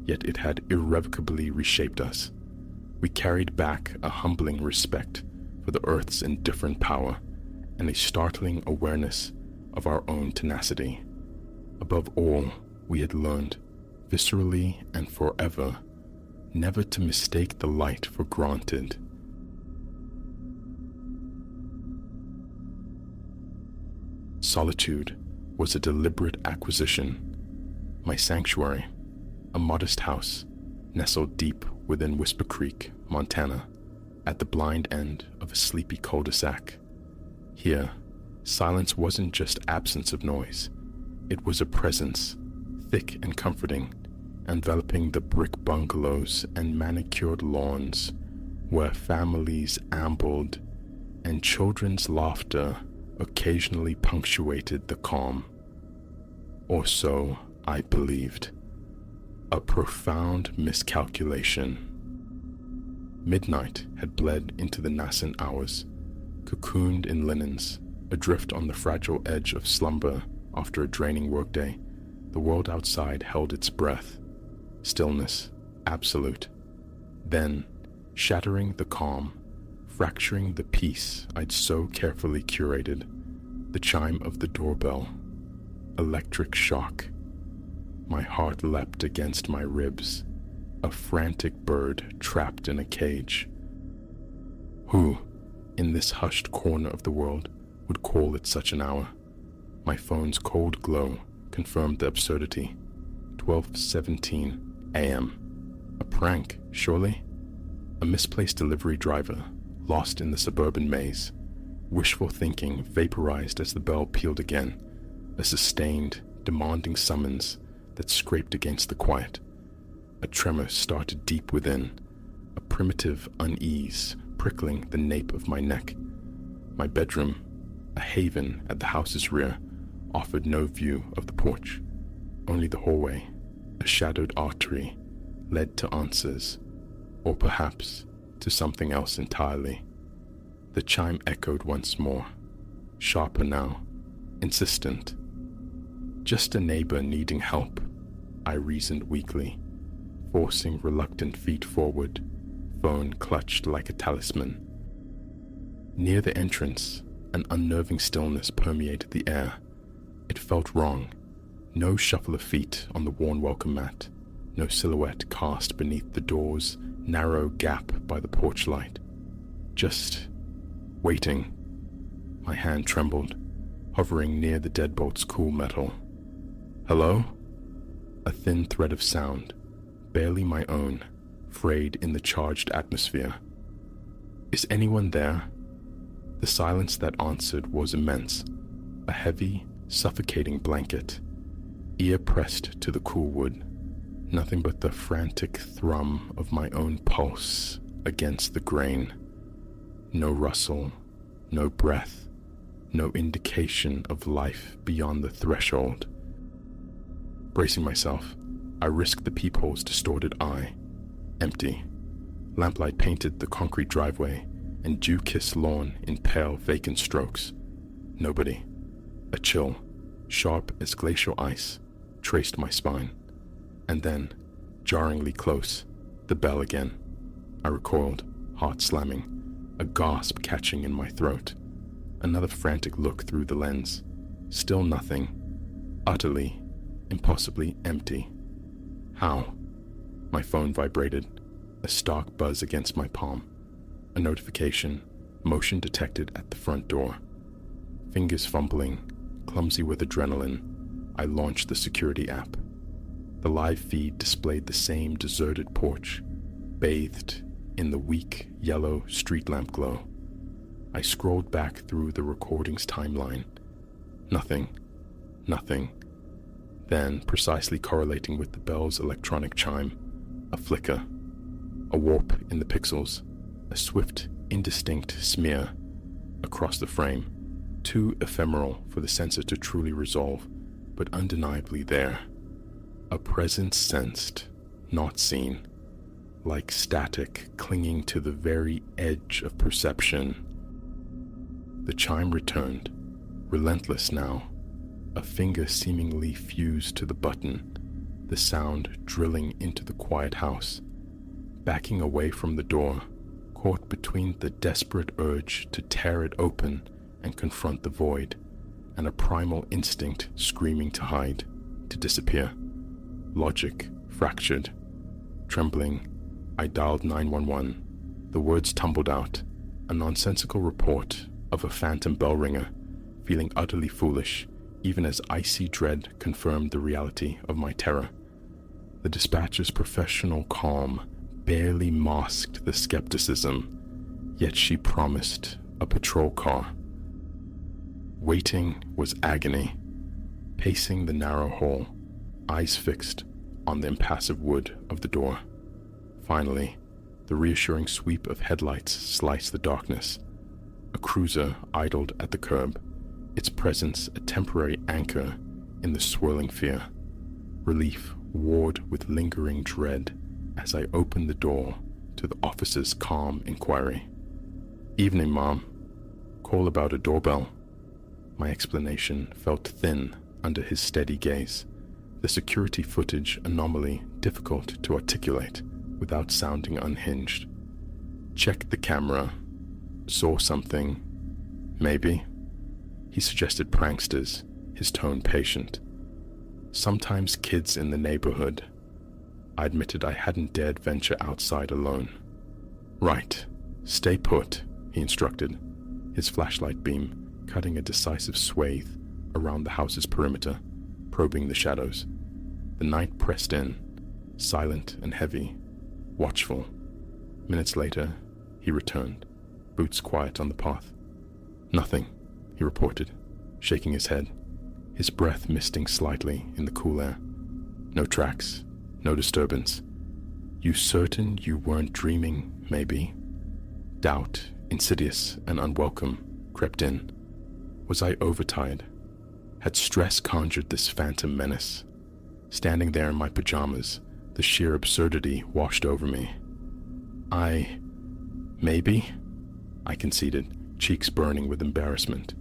yet it had irrevocably reshaped us. We carried back a humbling respect for the Earth's indifferent power and a startling awareness of our own tenacity. Above all, we had learned, viscerally and forever, never to mistake the light for granted. Solitude was a deliberate acquisition. My sanctuary, a modest house nestled deep within Whisper Creek, Montana, at the blind end of a sleepy cul-de-sac. Here, silence wasn't just absence of noise. It was a presence, thick and comforting, enveloping the brick bungalows and manicured lawns where families ambled and children's laughter occasionally punctuated the calm. Or so I believed. A profound miscalculation. Midnight had bled into the nascent hours, cocooned in linens, adrift on the fragile edge of slumber after a draining workday. The world outside held its breath. Stillness, absolute. Then, shattering the calm, fracturing the peace I'd so carefully curated, the chime of the doorbell. Electric shock. My heart leapt against my ribs, a frantic bird trapped in a cage. Who, in this hushed corner of the world, would call at such an hour? My phone's cold glow confirmed the absurdity. 12:17 a.m. A prank, surely? A misplaced delivery driver, lost in the suburban maze. Wishful thinking vaporized as the bell pealed again, a sustained, demanding summons that scraped against the quiet. A tremor started deep within, a primitive unease prickling the nape of my neck. My bedroom, a haven at the house's rear, offered no view of the porch. Only the hallway, a shadowed artery, led to answers, or perhaps to something else entirely. The chime echoed once more, sharper now, insistent. Just a neighbor needing help, I reasoned weakly, forcing reluctant feet forward, phone clutched like a talisman. Near the entrance, an unnerving stillness permeated the air. It felt wrong. No shuffle of feet on the worn welcome mat, no silhouette cast beneath the door's narrow gap by the porch light. Just waiting. My hand trembled, hovering near the deadbolt's cool metal. Hello? A thin thread of sound, barely my own, frayed in the charged atmosphere. Is anyone there? The silence that answered was immense, a heavy, suffocating blanket, ear pressed to the cool wood, nothing but the frantic thrum of my own pulse against the grain. No rustle, no breath, no indication of life beyond the threshold. Bracing myself, I risked the peephole's distorted eye. Empty. Lamplight painted the concrete driveway and dew-kissed lawn in pale, vacant strokes. Nobody. A chill, sharp as glacial ice, traced my spine. And then, jarringly close, the bell again. I recoiled, heart slamming, a gasp catching in my throat. Another frantic look through the lens. Still nothing. Utterly, impossibly empty. How? My phone vibrated, a stark buzz against my palm. A notification, motion detected at the front door. Fingers fumbling, clumsy with adrenaline, I launched the security app. The live feed displayed the same deserted porch, bathed in the weak, yellow street lamp glow. I scrolled back through the recording's timeline. Nothing. Then, precisely correlating with the bell's electronic chime, a flicker, a warp in the pixels, a swift, indistinct smear across the frame, too ephemeral for the sensor to truly resolve, but undeniably there. A presence sensed, not seen, like static clinging to the very edge of perception. The chime returned, relentless now, a finger seemingly fused to the button, the sound drilling into the quiet house. Backing away from the door, caught between the desperate urge to tear it open and confront the void, and a primal instinct screaming to hide, to disappear. Logic fractured. Trembling, I dialed 911. The words tumbled out, a nonsensical report of a phantom bell ringer, feeling utterly foolish, even as icy dread confirmed the reality of my terror. The dispatcher's professional calm barely masked the skepticism, yet she promised a patrol car. Waiting was agony. Pacing the narrow hall, eyes fixed on the impassive wood of the door. Finally, the reassuring sweep of headlights sliced the darkness. A cruiser idled at the curb, its presence a temporary anchor in the swirling fear. Relief warred with lingering dread as I opened the door to the officer's calm inquiry. "Evening, Mom. Call about a doorbell." My explanation felt thin under his steady gaze, the security footage anomaly difficult to articulate without sounding unhinged. Checked the camera. Saw something. Maybe. He suggested pranksters, his tone patient. Sometimes kids in the neighborhood. I admitted I hadn't dared venture outside alone. "Right. Stay put," he instructed, his flashlight beam cutting a decisive swathe around the house's perimeter, probing the shadows. The night pressed in, silent and heavy, watchful. Minutes later, he returned, boots quiet on the path. "Nothing," he reported, shaking his head, his breath misting slightly in the cool air. "No tracks, no disturbance. You certain you weren't dreaming, maybe?" Doubt, insidious and unwelcome, crept in. Was I overtired? Had stress conjured this phantom menace? Standing there in my pajamas, the sheer absurdity washed over me. Maybe? I conceded, cheeks burning with embarrassment.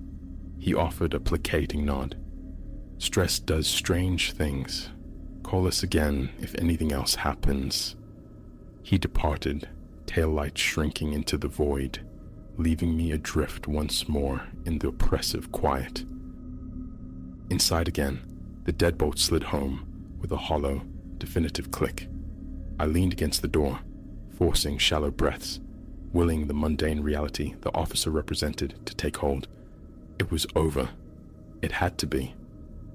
He offered a placating nod. "Stress does strange things. Call us again if anything else happens." He departed, taillight shrinking into the void, leaving me adrift once more in the oppressive quiet. Inside again, the deadbolt slid home with a hollow, definitive click. I leaned against the door, forcing shallow breaths, willing the mundane reality the officer represented to take hold. It was over. It had to be.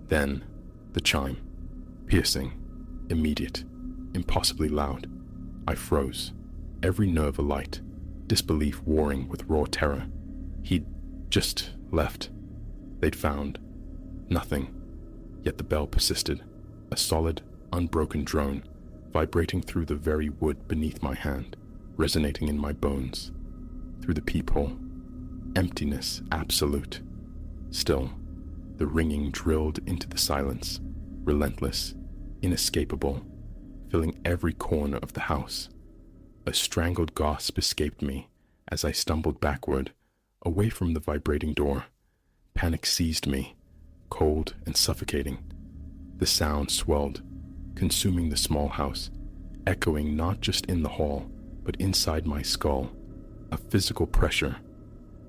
Then, the chime. Piercing, immediate, impossibly loud. I froze, every nerve alight, disbelief warring with raw terror. He'd just left. They'd found nothing. Yet the bell persisted, a solid, unbroken drone, vibrating through the very wood beneath my hand, resonating in my bones. Through the peephole, emptiness absolute. Still, the ringing drilled into the silence, relentless, inescapable, filling every corner of the house. A strangled gasp escaped me as I stumbled backward, away from the vibrating door. Panic seized me, cold and suffocating. The sound swelled, consuming the small house, echoing not just in the hall, but inside my skull. A physical pressure.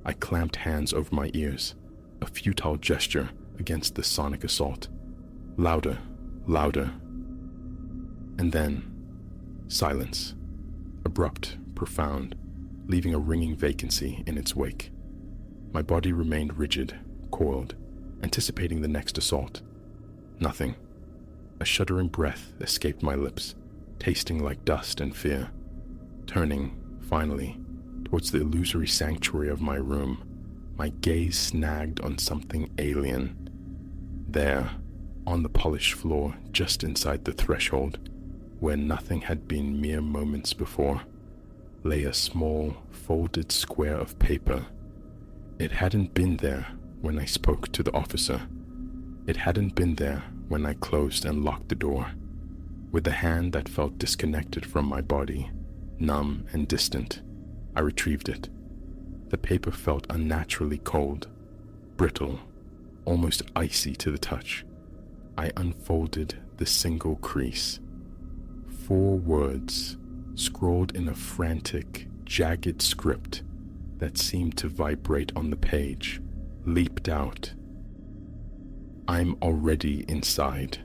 I clamped hands over my ears, a futile gesture against the sonic assault. Louder, louder. And then, silence. Abrupt, profound, leaving a ringing vacancy in its wake. My body remained rigid, coiled, anticipating the next assault. Nothing. A shuddering breath escaped my lips, tasting like dust and fear. Turning, finally, towards the illusory sanctuary of my room, my gaze snagged on something alien. There, on the polished floor just inside the threshold, where nothing had been mere moments before, lay a small, folded square of paper. It hadn't been there when I spoke to the officer. It hadn't been there when I closed and locked the door. With a hand that felt disconnected from my body, numb and distant, I retrieved it. The paper felt unnaturally cold, brittle, almost icy to the touch. I unfolded the single crease. 4 words, scrawled in a frantic, jagged script that seemed to vibrate on the page, leaped out. I'm already inside.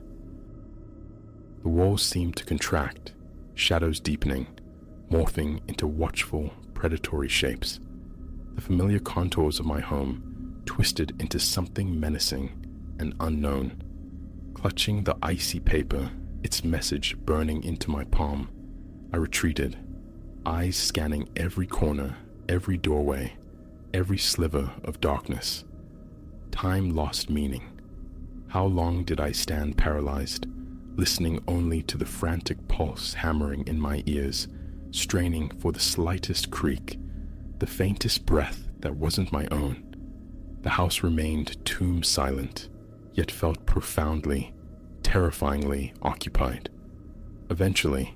The walls seemed to contract, shadows deepening, morphing into watchful, predatory shapes. The familiar contours of my home twisted into something menacing and unknown. Clutching the icy paper, its message burning into my palm, I retreated, eyes scanning every corner, every doorway, every sliver of darkness. Time lost meaning. How long did I stand paralyzed, listening only to the frantic pulse hammering in my ears, straining for the slightest creak, the faintest breath that wasn't my own? The house remained tomb silent, yet felt profoundly, terrifyingly occupied. Eventually,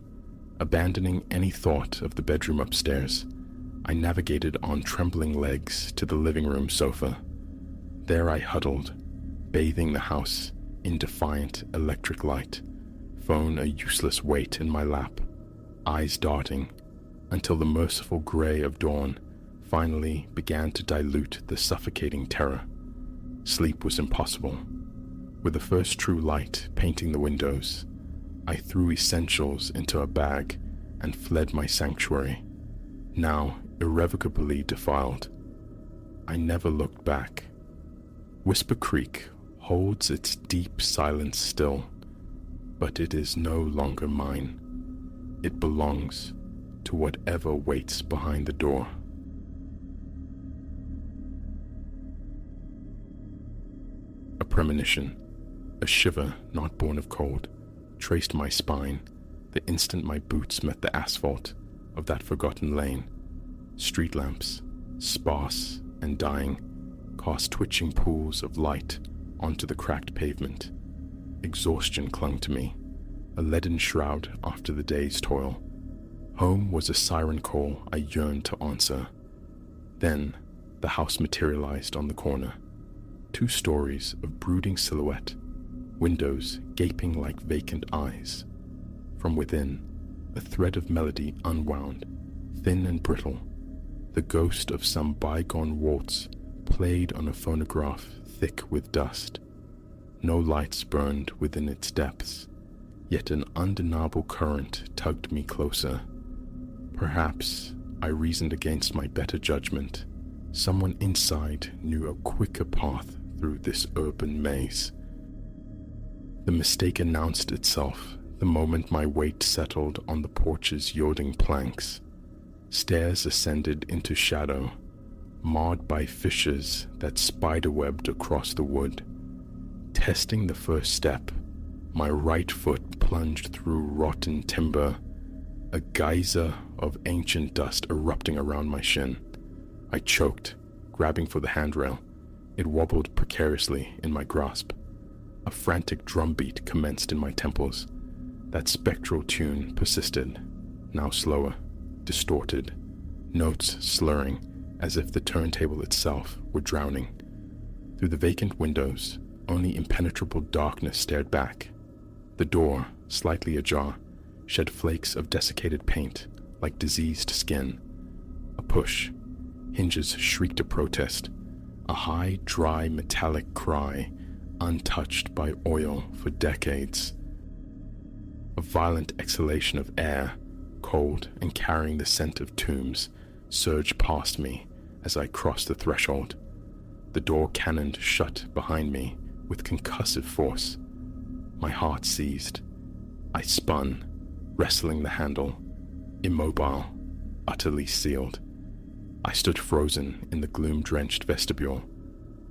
abandoning any thought of the bedroom upstairs, I navigated on trembling legs to the living room sofa. There I huddled, bathing the house in defiant electric light, phone a useless weight in my lap, eyes darting, until the merciful gray of dawn finally began to dilute the suffocating terror. Sleep was impossible. With the first true light painting the windows, I threw essentials into a bag and fled my sanctuary, now irrevocably defiled. I never looked back. Whisper Creek holds its deep silence still, but it is no longer mine. It belongs to whatever waits behind the door. A premonition, a shiver not born of cold, traced my spine the instant my boots met the asphalt of that forgotten lane. Street lamps, sparse and dying, cast twitching pools of light onto the cracked pavement. Exhaustion clung to me, a leaden shroud after the day's toil. Home was a siren call I yearned to answer. Then the house materialized on the corner. 2 stories of brooding silhouette, windows gaping like vacant eyes. From within, a thread of melody unwound, thin and brittle. The ghost of some bygone waltz played on a phonograph thick with dust. No lights burned within its depths, yet an undeniable current tugged me closer. Perhaps, I reasoned against my better judgment, someone inside knew a quicker path through this urban maze. The mistake announced itself the moment my weight settled on the porch's yielding planks. Stairs ascended into shadow, marred by fissures that spiderwebbed across the wood. Testing the first step, my right foot plunged through rotten timber, a geyser of ancient dust erupting around my shin. I choked, grabbing for the handrail. It wobbled precariously in my grasp. A frantic drumbeat commenced in my temples. That spectral tune persisted, now slower, distorted, notes slurring as if the turntable itself were drowning. Through the vacant windows, only impenetrable darkness stared back. The door, slightly ajar, shed flakes of desiccated paint like diseased skin. A push. Hinges shrieked a protest. A high, dry, metallic cry, untouched by oil for decades. A violent exhalation of air, cold and carrying the scent of tombs, surged past me as I crossed the threshold. The door cannoned shut behind me with concussive force. My heart seized. I spun, wrestling the handle, immobile, utterly sealed. I stood frozen in the gloom-drenched vestibule.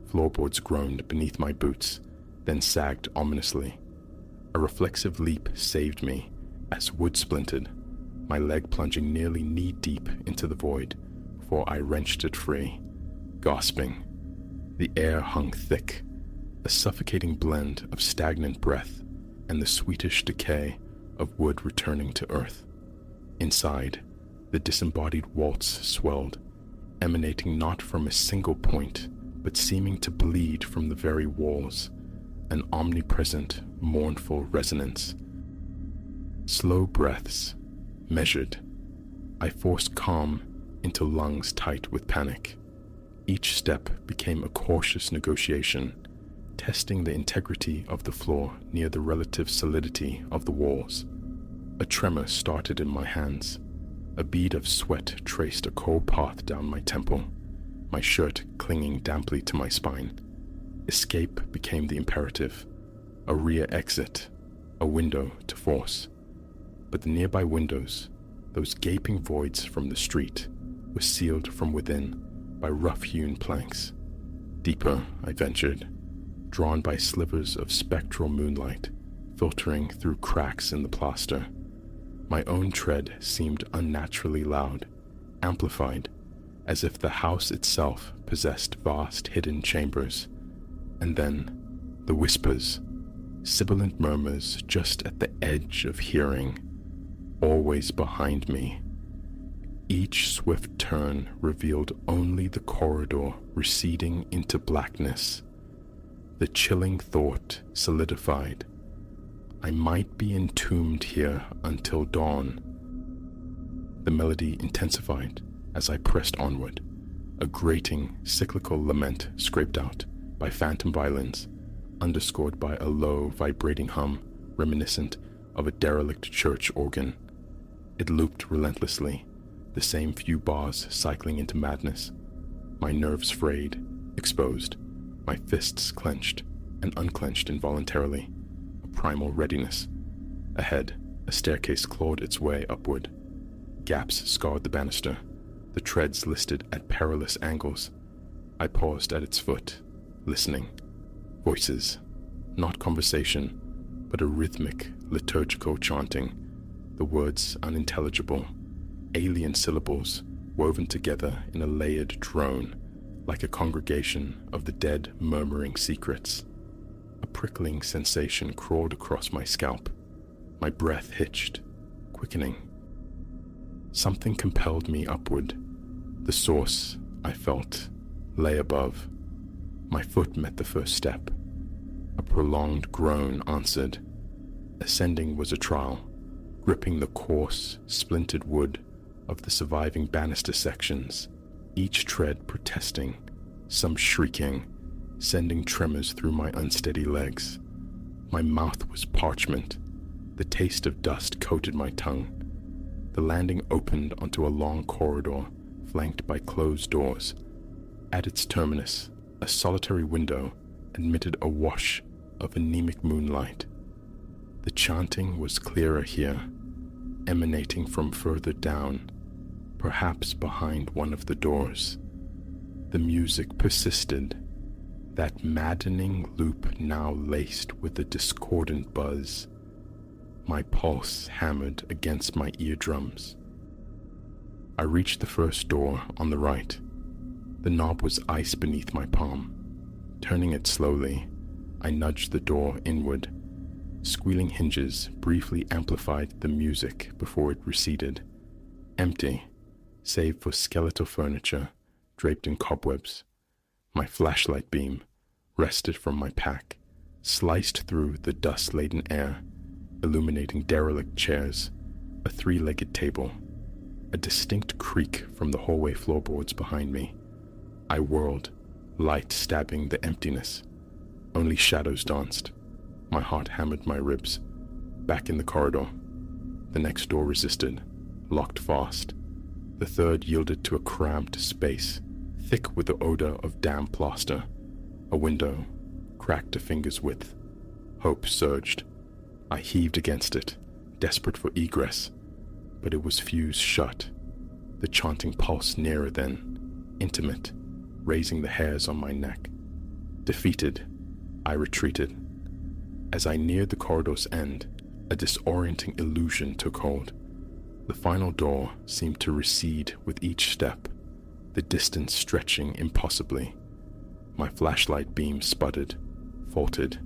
Floorboards groaned beneath my boots, then sagged ominously. A reflexive leap saved me as wood splintered, my leg plunging nearly knee-deep into the void before I wrenched it free, gasping. The air hung thick, a suffocating blend of stagnant breath and the sweetish decay of wood returning to earth. Inside, the disembodied waltz swelled, emanating not from a single point, but seeming to bleed from the very walls, an omnipresent, mournful resonance. Slow breaths, measured. I forced calm into lungs tight with panic. Each step became a cautious negotiation, testing the integrity of the floor near the relative solidity of the walls. A tremor started in my hands. A bead of sweat traced a cold path down my temple, my shirt clinging damply to my spine. Escape became the imperative, a rear exit, a window to force. But the nearby windows, those gaping voids from the street, were sealed from within by rough-hewn planks. Deeper, I ventured, drawn by slivers of spectral moonlight filtering through cracks in the plaster. My own tread seemed unnaturally loud, amplified, as if the house itself possessed vast hidden chambers. And then, the whispers, sibilant murmurs just at the edge of hearing, always behind me. Each swift turn revealed only the corridor receding into blackness. The chilling thought solidified. I might be entombed here until dawn. The melody intensified as I pressed onward, a grating, cyclical lament scraped out by phantom violins, underscored by a low, vibrating hum reminiscent of a derelict church organ. It looped relentlessly, the same few bars cycling into madness. My nerves frayed, exposed, my fists clenched and unclenched involuntarily, a primal readiness. Ahead, a staircase clawed its way upward. Gaps scarred the banister, the treads listed at perilous angles. I paused at its foot, listening. Voices, not conversation, but a rhythmic, liturgical chanting, the words unintelligible, alien syllables woven together in a layered drone, like a congregation of the dead murmuring secrets. A prickling sensation crawled across my scalp. My breath hitched, quickening. Something compelled me upward. The source, I felt, lay above. My foot met the first step. A prolonged groan answered. Ascending was a trial, gripping the coarse, splintered wood of the surviving banister sections, each tread protesting, some shrieking, sending tremors through my unsteady legs. My mouth was parchment. The taste of dust coated my tongue. The landing opened onto a long corridor flanked by closed doors. At its terminus, a solitary window admitted a wash of anemic moonlight. The chanting was clearer here, emanating from further down, perhaps behind one of the doors. The music persisted, that maddening loop now laced with a discordant buzz. My pulse hammered against my eardrums. I reached the first door on the right. The knob was ice beneath my palm. Turning it slowly, I nudged the door inward. Squealing hinges briefly amplified the music before it receded. Empty, save for skeletal furniture draped in cobwebs. My flashlight beam, wrested from my pack, sliced through the dust-laden air, illuminating derelict chairs, a three-legged table, a distinct creak from the hallway floorboards behind me. I whirled, light stabbing the emptiness. Only shadows danced. My heart hammered my ribs. Back in the corridor. The next door resisted, locked fast. The third yielded to a cramped space, thick with the odor of damp plaster. A window, cracked a finger's width. Hope surged. I heaved against it, desperate for egress, but it was fused shut. The chanting pulse nearer then, intimate, raising the hairs on my neck. Defeated, I retreated. As I neared the corridor's end, a disorienting illusion took hold. The final door seemed to recede with each step, the distance stretching impossibly. My flashlight beam sputtered, faltered,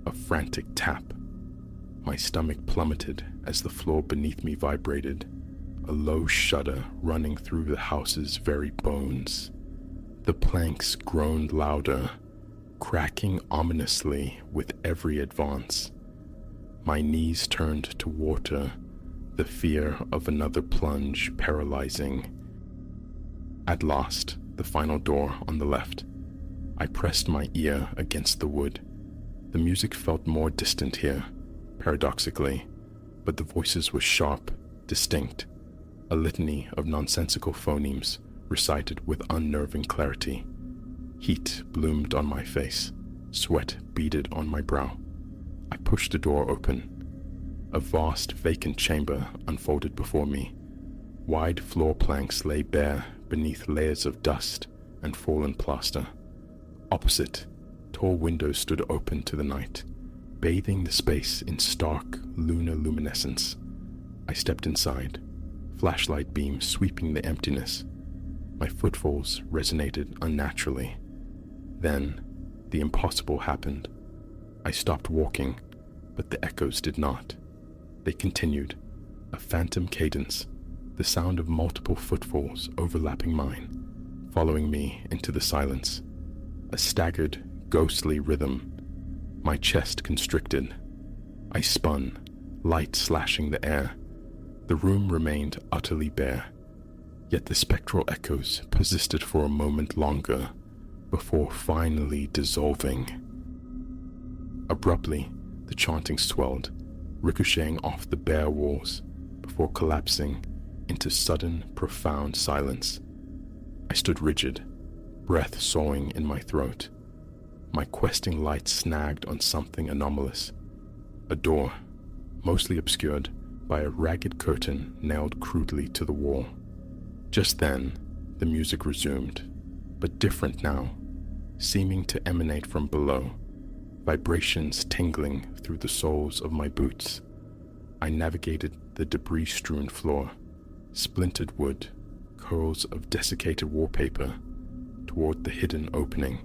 a frantic tap. My stomach plummeted as the floor beneath me vibrated, a low shudder running through the house's very bones. The planks groaned louder, cracking ominously with every advance. My knees turned to water, the fear of another plunge paralyzing. At last, the final door on the left. I pressed my ear against the wood. The music felt more distant here, paradoxically, but the voices were sharp, distinct, a litany of nonsensical phonemes recited with unnerving clarity. Heat bloomed on my face, sweat beaded on my brow. I pushed the door open. A vast vacant chamber unfolded before me. Wide floor planks lay bare beneath layers of dust and fallen plaster. Opposite, tall windows stood open to the night, bathing the space in stark lunar luminescence. I stepped inside, flashlight beam sweeping the emptiness. My footfalls resonated unnaturally. Then, the impossible happened. I stopped walking, but the echoes did not. They continued, a phantom cadence, the sound of multiple footfalls overlapping mine, following me into the silence. A staggered, ghostly rhythm. My chest constricted. I spun, light slashing the air. The room remained utterly bare, yet the spectral echoes persisted for a moment longer, before finally dissolving. Abruptly, the chanting swelled, ricocheting off the bare walls, before collapsing into sudden, profound silence. I stood rigid, breath sawing in my throat. My questing light snagged on something anomalous. A door, mostly obscured by a ragged curtain nailed crudely to the wall. Just then, the music resumed, but different now, seeming to emanate from below, vibrations tingling through the soles of my boots. I navigated the debris-strewn floor, splintered wood, curls of desiccated wallpaper, toward the hidden opening.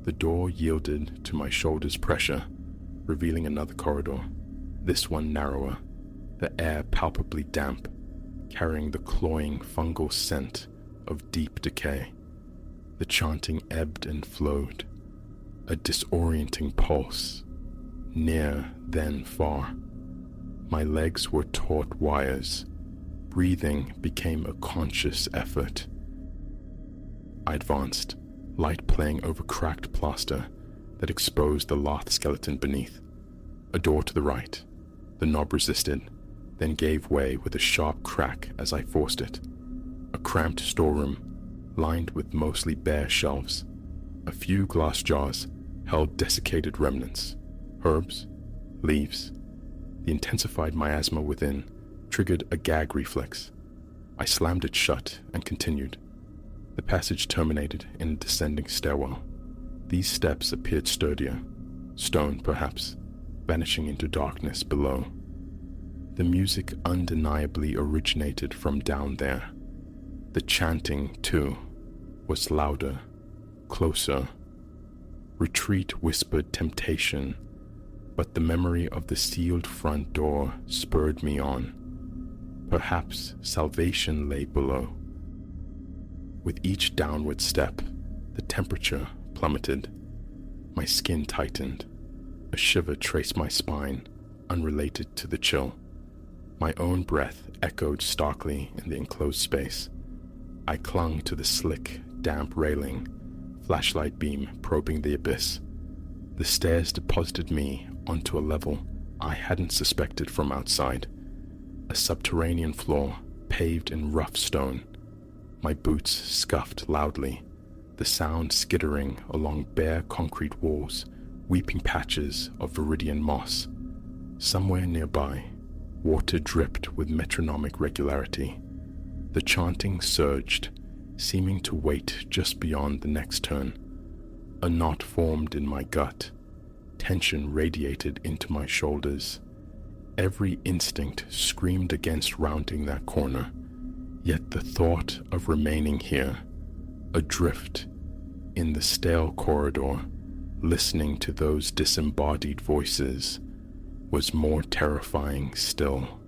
The door yielded to my shoulder's pressure, revealing another corridor, this one narrower, the air palpably damp, carrying the cloying fungal scent of deep decay. The chanting ebbed and flowed, a disorienting pulse, near then far. My legs were taut wires. Breathing became a conscious effort. I advanced, light playing over cracked plaster that exposed the lath skeleton beneath. A door to the right. The knob resisted, then gave way with a sharp crack as I forced it. A cramped storeroom, lined with mostly bare shelves. A few glass jars held desiccated remnants, herbs, leaves. The intensified miasma within triggered a gag reflex. I slammed it shut and continued. The passage terminated in a descending stairwell. These steps appeared sturdier, stone perhaps, vanishing into darkness below. The music undeniably originated from down there. The chanting, too, was louder, closer. Retreat whispered temptation, but the memory of the sealed front door spurred me on. Perhaps salvation lay below. With each downward step, the temperature plummeted. My skin tightened. A shiver traced my spine, unrelated to the chill. My own breath echoed starkly in the enclosed space. I clung to the slick, damp railing, flashlight beam probing the abyss. The stairs deposited me onto a level I hadn't suspected from outside. A subterranean floor paved in rough stone. My boots scuffed loudly, the sound skittering along bare concrete walls, weeping patches of viridian moss. Somewhere nearby, water dripped with metronomic regularity. The chanting surged, seeming to wait just beyond the next turn. A knot formed in my gut. Tension radiated into my shoulders. Every instinct screamed against rounding that corner. Yet the thought of remaining here, adrift in the stale corridor, listening to those disembodied voices, was more terrifying still.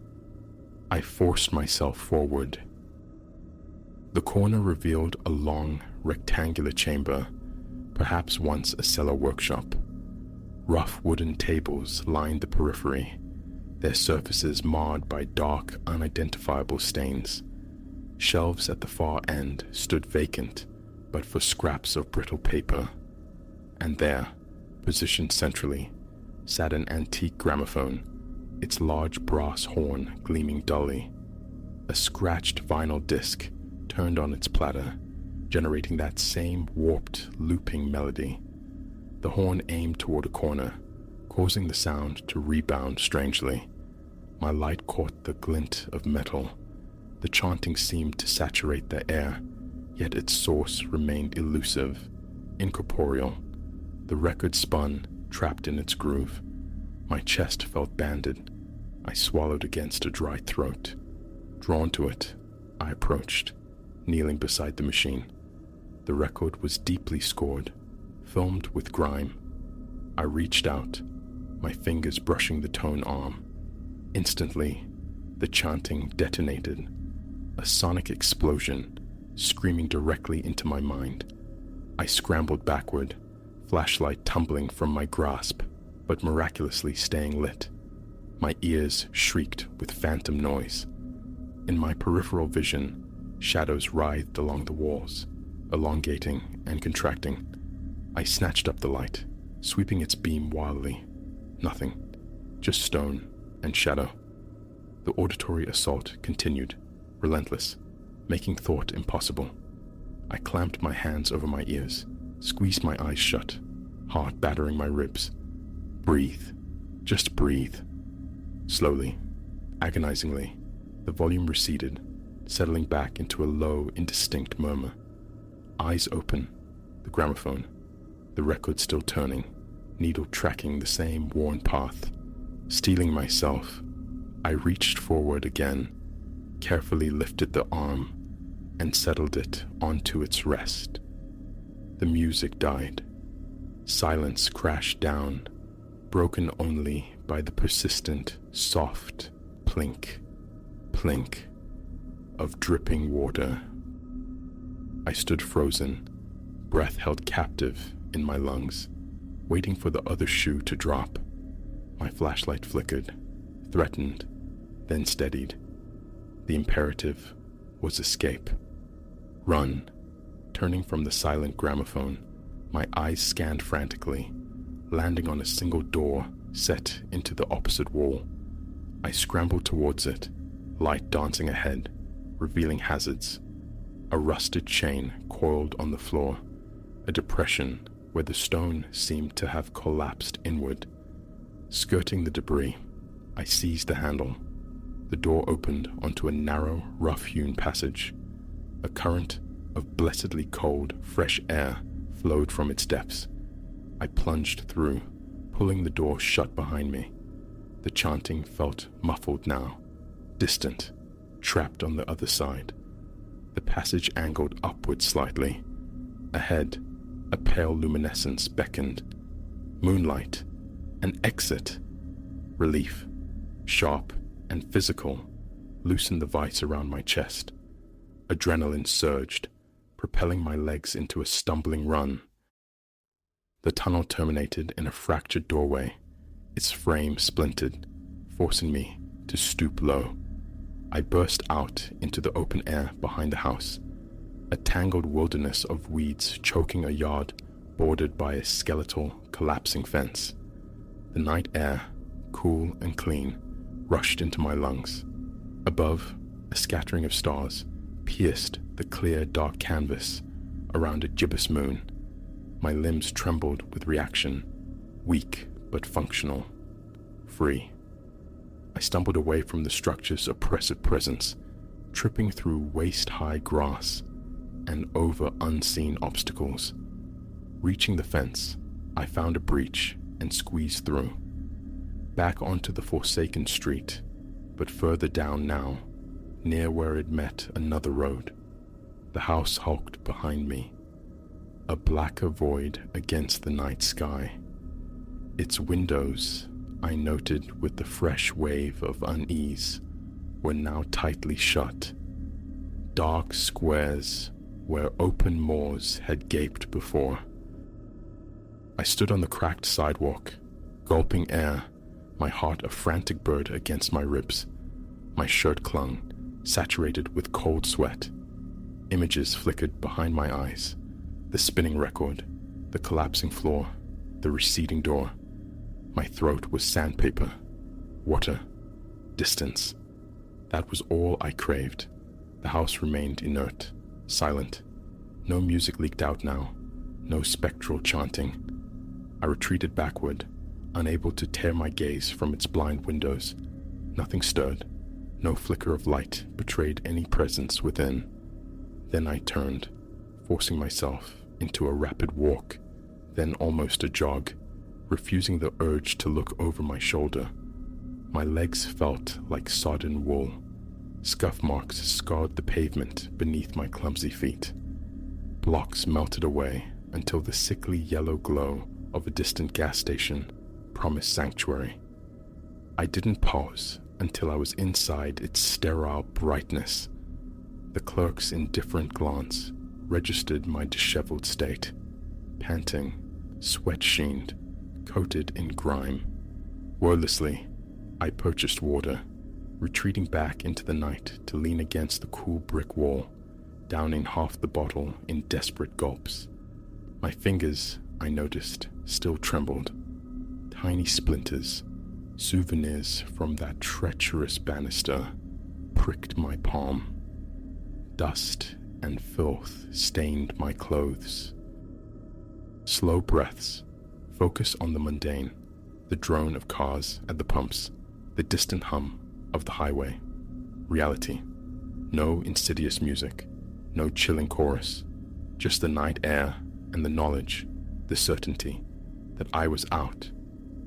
I forced myself forward. The corner revealed a long, rectangular chamber, perhaps once a cellar workshop. Rough wooden tables lined the periphery, their surfaces marred by dark, unidentifiable stains. Shelves at the far end stood vacant, but for scraps of brittle paper. And there, positioned centrally, sat an antique gramophone, its large brass horn gleaming dully. A scratched vinyl disc turned on its platter, generating that same warped, looping melody. The horn aimed toward a corner, causing the sound to rebound strangely. My light caught the glint of metal. The chanting seemed to saturate the air, yet its source remained elusive, incorporeal. The record spun, trapped in its groove. My chest felt banded. I swallowed against a dry throat. Drawn to it, I approached, kneeling beside the machine. The record was deeply scored, filmed with grime. I reached out, my fingers brushing the tone arm. Instantly, the chanting detonated. A sonic explosion, screaming directly into my mind. I scrambled backward, flashlight tumbling from my grasp, but miraculously staying lit. My ears shrieked with phantom noise. In my peripheral vision, shadows writhed along the walls, elongating and contracting. I snatched up the light, sweeping its beam wildly. Nothing, just stone and shadow. The auditory assault continued, relentless, making thought impossible. I clamped my hands over my ears, squeezed my eyes shut, heart battering my ribs. Breathe. Just breathe. Slowly, agonizingly, the volume receded, settling back into a low, indistinct murmur. Eyes open, the gramophone, the record still turning, needle tracking the same worn path. Steeling myself, I reached forward again, carefully lifted the arm, and settled it onto its rest. The music died. Silence crashed down, broken only by the persistent, soft plink, plink of dripping water. I stood frozen, breath held captive in my lungs, waiting for the other shoe to drop. My flashlight flickered, threatened, then steadied. The imperative was escape. Run. Turning from the silent gramophone, my eyes scanned frantically, landing on a single door set into the opposite wall. I scrambled towards it, light dancing ahead, revealing hazards. A rusted chain coiled on the floor, a depression where the stone seemed to have collapsed inward. Skirting the debris, I seized the handle. The door opened onto a narrow, rough-hewn passage. A current of blessedly cold, fresh air flowed from its depths. I plunged through, pulling the door shut behind me. The chanting felt muffled now, distant, trapped on the other side. The passage angled upward slightly. Ahead, a pale luminescence beckoned. Moonlight, An exit. Relief, sharp and physical, loosened the vice around my chest. Adrenaline surged, propelling my legs into a stumbling run. The tunnel terminated in a fractured doorway, its frame splintered, forcing me to stoop low. I burst out into the open air behind the house, a tangled wilderness of weeds choking a yard bordered by a skeletal, collapsing fence. The night air, cool and clean, rushed into my lungs. Above, a scattering of stars pierced the clear, dark canvas around a gibbous moon. My limbs trembled with reaction, weak but functional, free. I stumbled away from the structure's oppressive presence, tripping through waist-high grass and over unseen obstacles. Reaching the fence, I found a breach and squeezed through. Back onto the forsaken street, but further down now, near where it met another road. The house hulked behind me, a blacker void against the night sky. Its windows, I noted with the fresh wave of unease, were now tightly shut. Dark squares where open moors had gaped before. I stood on the cracked sidewalk, gulping air, my heart a frantic bird against my ribs. My shirt clung, saturated with cold sweat. Images flickered behind my eyes. The spinning record, the collapsing floor, the receding door. My throat was sandpaper, water, distance. That was all I craved. The house remained inert, silent. No music leaked out now, no spectral chanting. I retreated backward, unable to tear my gaze from its blind windows. Nothing stirred. No flicker of light betrayed any presence within. Then I turned, forcing myself into a rapid walk, then almost a jog, refusing the urge to look over my shoulder. My legs felt like sodden wool. Scuff marks scarred the pavement beneath my clumsy feet. Blocks melted away until the sickly yellow glow of a distant gas station promised sanctuary. I didn't pause until I was inside its sterile brightness. The clerk's indifferent glance registered my disheveled state, panting, sweat-sheened, coated in grime. Wordlessly, I purchased water, retreating back into the night to lean against the cool brick wall, downing half the bottle in desperate gulps. My fingers, I noticed, still trembled. Tiny splinters, souvenirs from that treacherous banister, pricked my palm. Dust and filth stained my clothes. Slow breaths, focus on the mundane, the drone of cars at the pumps, the distant hum of the highway. Reality. No insidious music, no chilling chorus, just the night air and the knowledge, the certainty that I was out.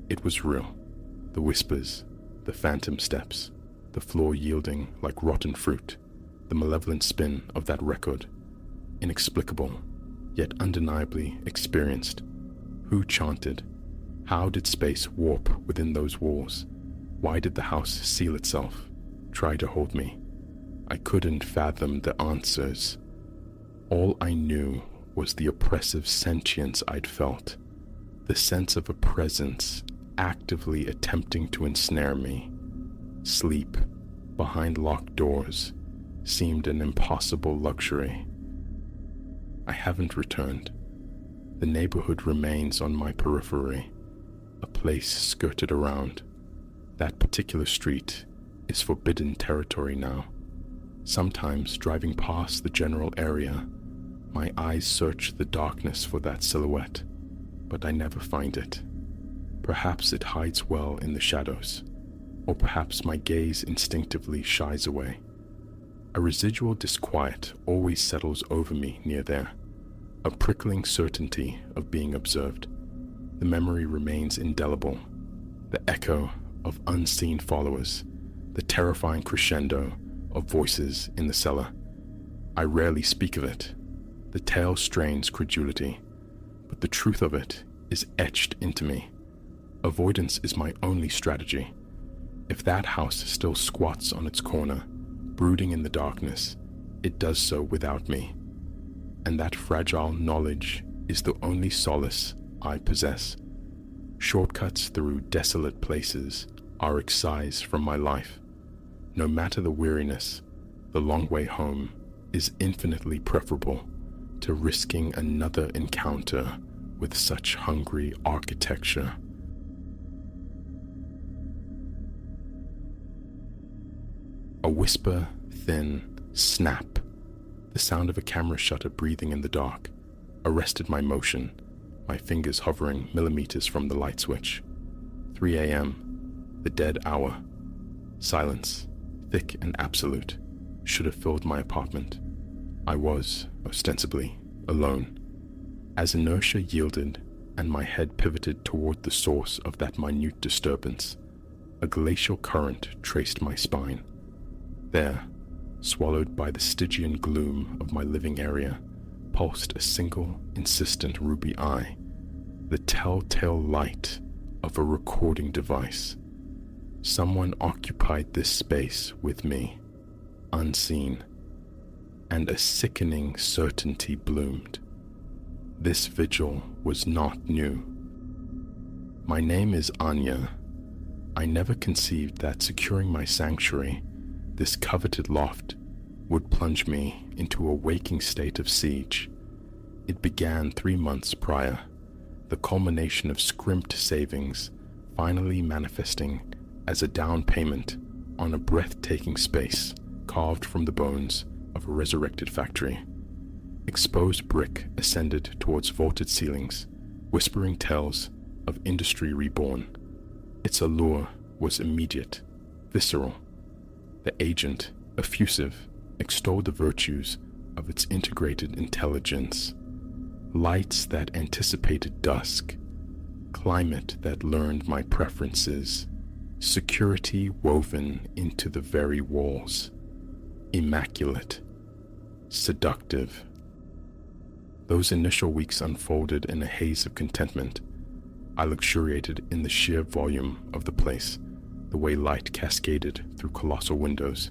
It was real. The whispers, the phantom steps, the floor yielding like rotten fruit, the malevolent spin of that record. Inexplicable, yet undeniably experienced. Who chanted? How did space warp within those walls? Why did the house seal itself, try to hold me? I couldn't fathom the answers. All I knew was the oppressive sentience I'd felt, the sense of a presence actively attempting to ensnare me. Sleep, behind locked doors, seemed an impossible luxury. I haven't returned. The neighborhood remains on my periphery, a place skirted around. That particular street is forbidden territory now. Sometimes driving past the general area, my eyes search the darkness for that silhouette, but I never find it. Perhaps it hides well in the shadows, or perhaps my gaze instinctively shies away. A residual disquiet always settles over me near there, a prickling certainty of being observed. The memory remains indelible, the echo of unseen followers, the terrifying crescendo of voices in the cellar. I rarely speak of it. The tale strains credulity, but the truth of it is etched into me. Avoidance is my only strategy. If that house still squats on its corner, brooding in the darkness, it does so without me. And that fragile knowledge is the only solace I possess. Shortcuts through desolate places are excised from my life. No matter the weariness, the long way home is infinitely preferable to risking another encounter with such hungry architecture. A whisper, thin, snap, the sound of a camera shutter breathing in the dark, arrested my motion, my fingers hovering millimeters from the light switch. 3 a.m., the dead hour. Silence, thick and absolute, should have filled my apartment. I was, ostensibly, alone. As inertia yielded and my head pivoted toward the source of that minute disturbance, a glacial current traced my spine. There, swallowed by the Stygian gloom of my living area, pulsed a single, insistent ruby eye, the telltale light of a recording device. Someone occupied this space with me, unseen, and a sickening certainty bloomed. This vigil was not new. My name is Anya. I never conceived that securing my sanctuary, this coveted loft, would plunge me into a waking state of siege. It began 3 months prior, the culmination of scrimped savings finally manifesting as a down payment on a breathtaking space carved from the bones of a resurrected factory. Exposed brick ascended towards vaulted ceilings, whispering tales of industry reborn. Its allure was immediate, visceral. The agent, effusive, extolled the virtues of its integrated intelligence. Lights that anticipated dusk, climate that learned my preferences, security woven into the very walls. Immaculate, seductive. Those initial weeks unfolded in a haze of contentment. I luxuriated in the sheer volume of the place, the way light cascaded through colossal windows,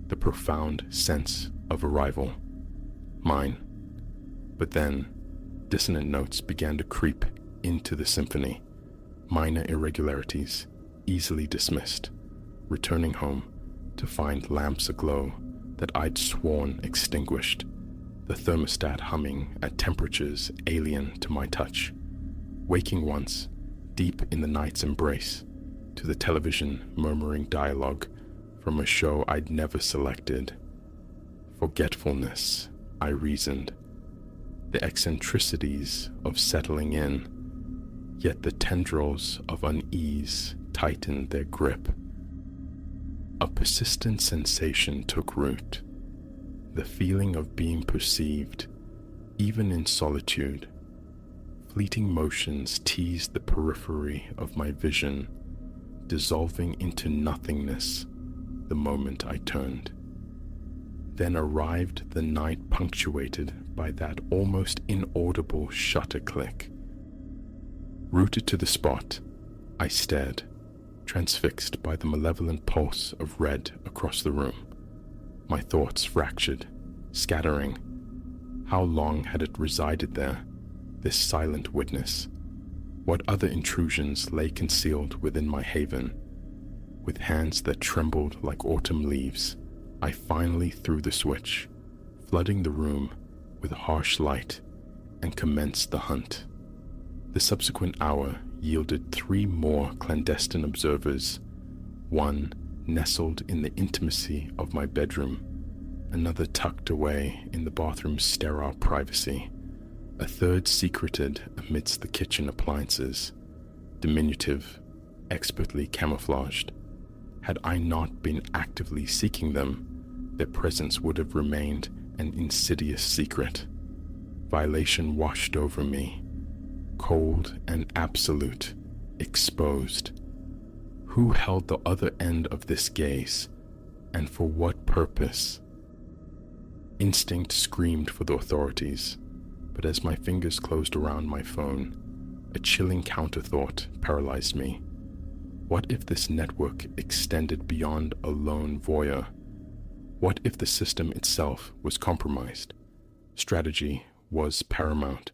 the profound sense of arrival. Mine. But then, dissonant notes began to creep into the symphony, minor irregularities easily dismissed, returning home to find lamps aglow that I'd sworn extinguished, the thermostat humming at temperatures alien to my touch. Waking once, deep in the night's embrace, to the television murmuring dialogue from a show I'd never selected. Forgetfulness, I reasoned. The eccentricities of settling in, yet the tendrils of unease tightened their grip. A persistent sensation took root, the feeling of being perceived, even in solitude. Fleeting motions teased the periphery of my vision, dissolving into nothingness the moment I turned. Then arrived the night punctuated by that almost inaudible shutter click. Rooted to the spot, I stared, transfixed by the malevolent pulse of red across the room. My thoughts fractured, scattering. How long had it resided there, this silent witness? What other intrusions lay concealed within my haven? With hands that trembled like autumn leaves, I finally threw the switch, flooding the room with harsh light, and commenced the hunt. The subsequent hour yielded 3 more clandestine observers, one nestled in the intimacy of my bedroom, another tucked away in the bathroom's sterile privacy, a third secreted amidst the kitchen appliances, diminutive, expertly camouflaged. Had I not been actively seeking them, their presence would have remained an insidious secret. Violation washed over me, cold and absolute, exposed. Who held the other end of this gaze, and for what purpose? Instinct screamed for the authorities, but as my fingers closed around my phone, A chilling counterthought paralyzed me. What if this network extended beyond a lone voyeur? What if the system itself was compromised? Strategy was paramount.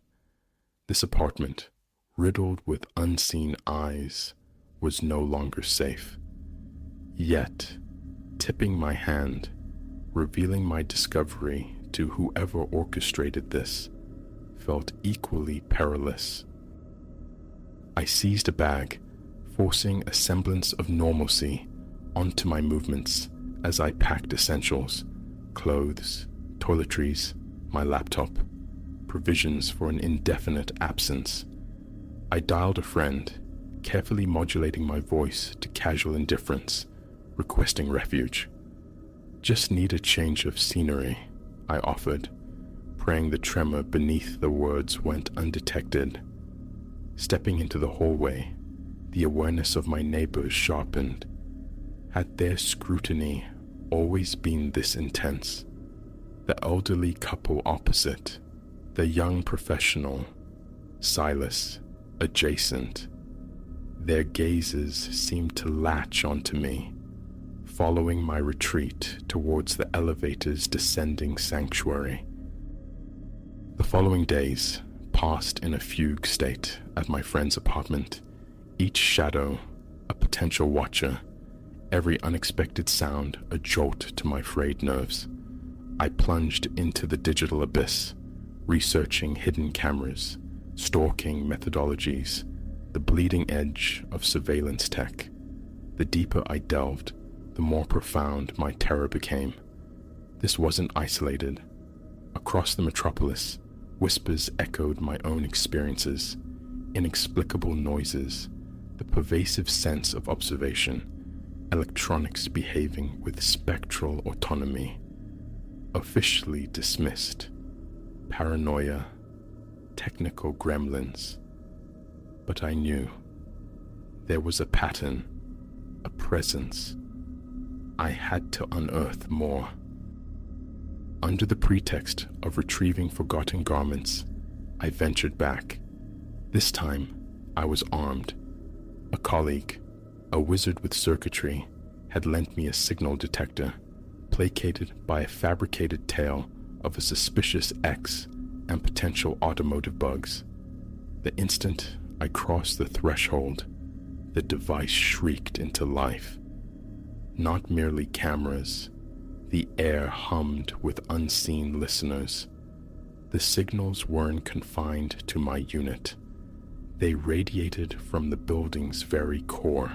This apartment, riddled with unseen eyes, was no longer safe. Yet, tipping my hand, revealing my discovery to whoever orchestrated this, felt equally perilous. I seized a bag, forcing a semblance of normalcy onto my movements as I packed essentials, clothes, toiletries, my laptop, provisions for an indefinite absence. I dialed a friend, carefully modulating my voice to casual indifference, requesting refuge. "Just need a change of scenery," I offered, praying the tremor beneath the words went undetected. Stepping into the hallway, the awareness of my neighbors sharpened. Had their scrutiny always been this intense? The elderly couple opposite, the young professional, Silas, adjacent. Their gazes seemed to latch onto me, following my retreat towards the elevator's descending sanctuary. The following days passed in a fugue state at my friend's apartment, each shadow a potential watcher, every unexpected sound a jolt to my frayed nerves. I plunged into the digital abyss, researching hidden cameras, stalking methodologies, the bleeding edge of surveillance tech. The deeper I delved, the more profound my terror became. This wasn't isolated. Across the metropolis, whispers echoed my own experiences, inexplicable noises, the pervasive sense of observation, electronics behaving with spectral autonomy. Officially dismissed. Paranoia, technical gremlins. But I knew there was a pattern, a presence. I had to unearth more. Under the pretext of retrieving forgotten garments, I ventured back. This time, I was armed. A colleague, a wizard with circuitry, had lent me a signal detector, placated by a fabricated tale of a suspicious X and potential automotive bugs. The instant I crossed the threshold, the device shrieked into life. Not merely cameras, the air hummed with unseen listeners. The signals weren't confined to my unit. They radiated from the building's very core.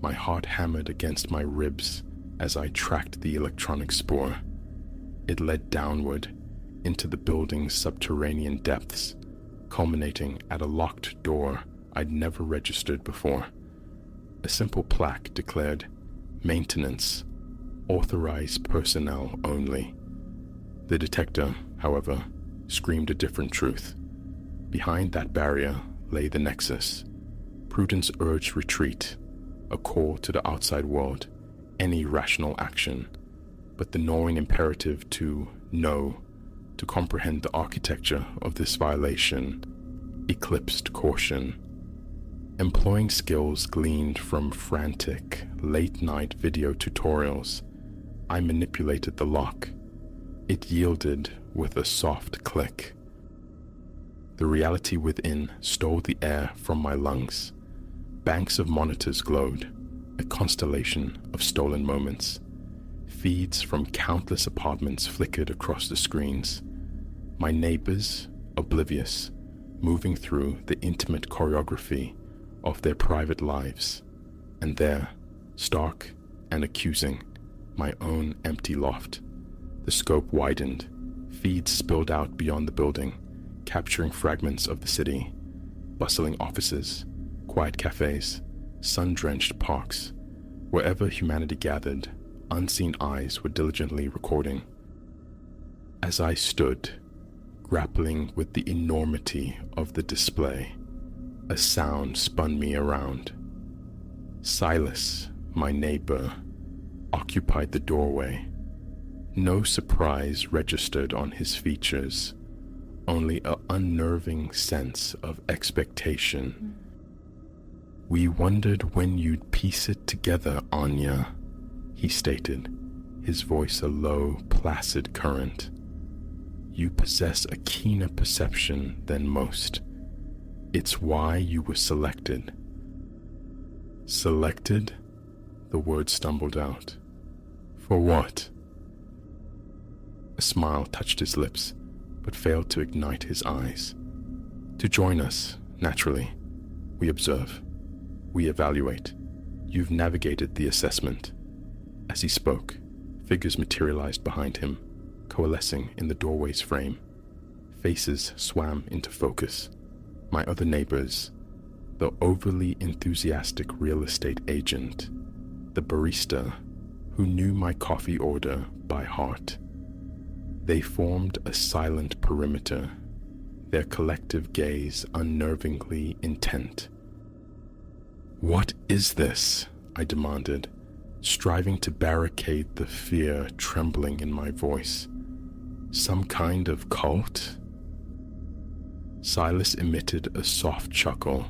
My heart hammered against my ribs as I tracked the electronic spoor. It led downward into the building's subterranean depths, culminating at a locked door I'd never registered before. A simple plaque declared, "Maintenance, authorized personnel only." The detector, however, screamed a different truth. Behind that barrier lay the nexus. Prudence urged retreat, a call to the outside world, any rational action, but the gnawing imperative to know, to comprehend the architecture of this violation, eclipsed caution. Employing skills gleaned from frantic, late-night video tutorials, I manipulated the lock. It yielded with a soft click. The reality within stole the air from my lungs. Banks of monitors glowed, a constellation of stolen moments. Feeds from countless apartments flickered across the screens. My neighbors, oblivious, moving through the intimate choreography of their private lives. And there, stark and accusing, my own empty loft. The scope widened. Feeds spilled out beyond the building, capturing fragments of the city. Bustling offices, quiet cafes, sun-drenched parks. Wherever humanity gathered, unseen eyes were diligently recording. As I stood, grappling with the enormity of the display, a sound spun me around. Silas, my neighbor, occupied the doorway. No surprise registered on his features, only an unnerving sense of expectation. "We wondered when you'd piece it together, Anya," he stated, his voice a low, placid current. "You possess a keener perception than most. It's why you were selected." "Selected?" The word stumbled out. "For what?" A smile touched his lips, but failed to ignite his eyes. "To join us, naturally. We observe. We evaluate. You've navigated the assessment." As he spoke, figures materialized behind him, coalescing in the doorway's frame. Faces swam into focus. My other neighbors, the overly enthusiastic real estate agent, the barista who knew my coffee order by heart. They formed a silent perimeter, their collective gaze unnervingly intent. "What is this?" I demanded, striving to barricade the fear trembling in my voice. "Some kind of cult?" Silas emitted a soft chuckle.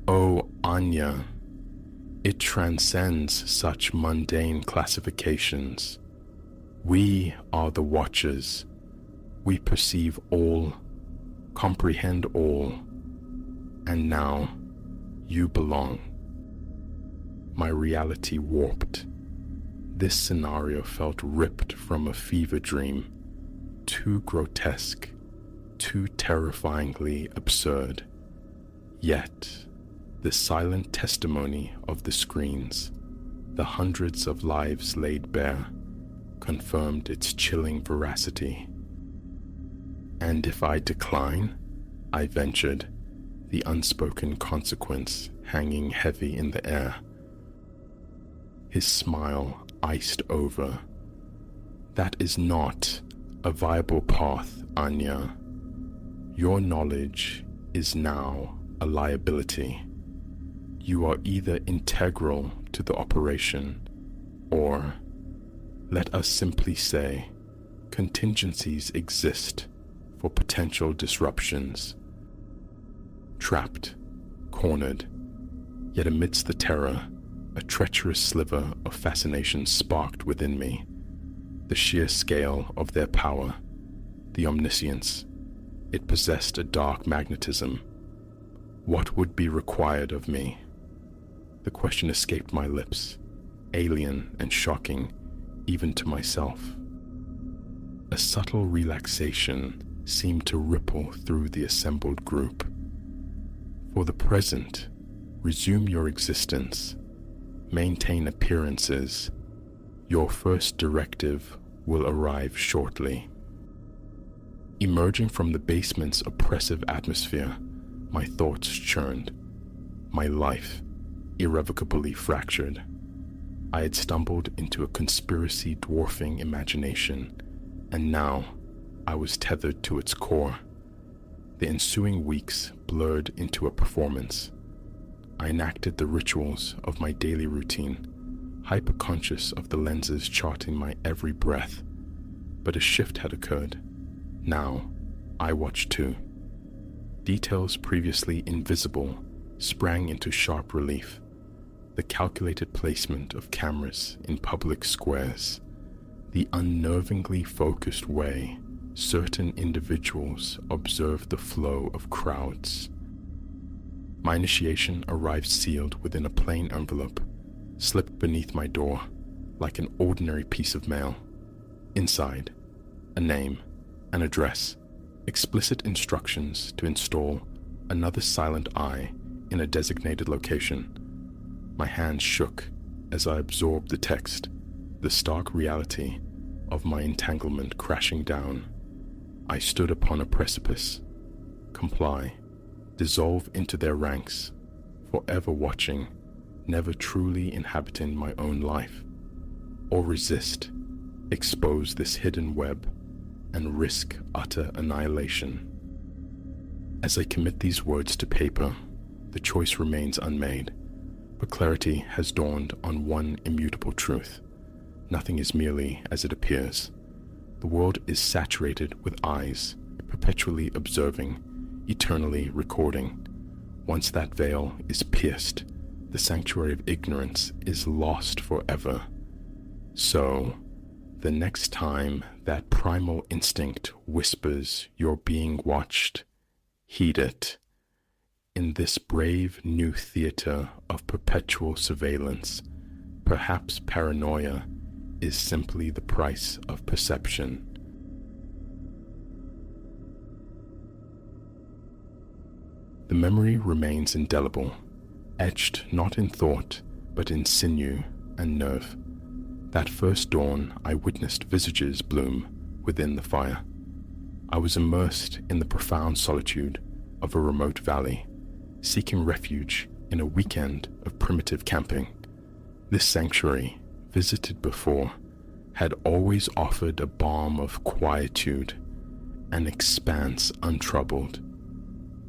"Oh, Anya, it transcends such mundane classifications. We are the Watchers. We perceive all, comprehend all, and now you belong." My reality warped. This scenario felt ripped from a fever dream, too grotesque, too terrifyingly absurd. Yet, the silent testimony of the screens, the hundreds of lives laid bare, confirmed its chilling veracity. "And if I decline?" I ventured, the unspoken consequence hanging heavy in the air. His smile iced over. "That is not a viable path, Anya. Your knowledge is now a liability. You are either integral to the operation, or, let us simply say, contingencies exist for potential disruptions." Trapped, cornered, yet amidst the terror, a treacherous sliver of fascination sparked within me. The sheer scale of their power, the omniscience, it possessed a dark magnetism. What would be required of me? The question escaped my lips, alien and shocking even to myself. A subtle relaxation seemed to ripple through the assembled group. "For the present, resume your existence. Maintain appearances. Your first directive will arrive shortly." Emerging from the basement's oppressive atmosphere, my thoughts churned, my life irrevocably fractured. I had stumbled into a conspiracy dwarfing imagination, and now I was tethered to its core. The ensuing weeks blurred into a performance. I enacted the rituals of my daily routine, hyper-conscious of the lenses charting my every breath. But a shift had occurred. Now, I watched too. Details previously invisible sprang into sharp relief. The calculated placement of cameras in public squares, the unnervingly focused way certain individuals observed the flow of crowds. My initiation arrived sealed within a plain envelope, slipped beneath my door like an ordinary piece of mail. Inside, a name, an address, explicit instructions to install another silent eye in a designated location. My hands shook as I absorbed the text, the stark reality of my entanglement crashing down. I stood upon a precipice. Comply, dissolve into their ranks, forever watching, never truly inhabiting my own life. Or resist, expose this hidden web, and risk utter annihilation. As I commit these words to paper, the choice remains unmade, but clarity has dawned on one immutable truth. Nothing is merely as it appears. The world is saturated with eyes, perpetually observing, eternally recording. Once that veil is pierced, the sanctuary of ignorance is lost forever. So, the next time that primal instinct whispers you're being watched, heed it. In this brave new theater of perpetual surveillance, perhaps paranoia is simply the price of perception. The memory remains indelible, etched not in thought, but in sinew and nerve. That first dawn I witnessed visages bloom within the fire. I was immersed in the profound solitude of a remote valley, seeking refuge in a weekend of primitive camping. This sanctuary, visited before, had always offered a balm of quietude, an expanse untroubled.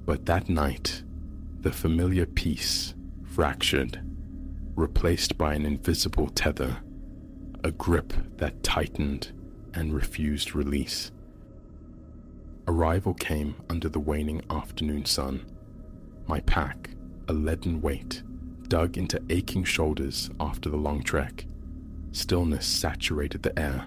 But that night, the familiar peace fractured, replaced by an invisible tether, a grip that tightened and refused release. Arrival came under the waning afternoon sun. My pack, a leaden weight, dug into aching shoulders after the long trek. Stillness saturated the air,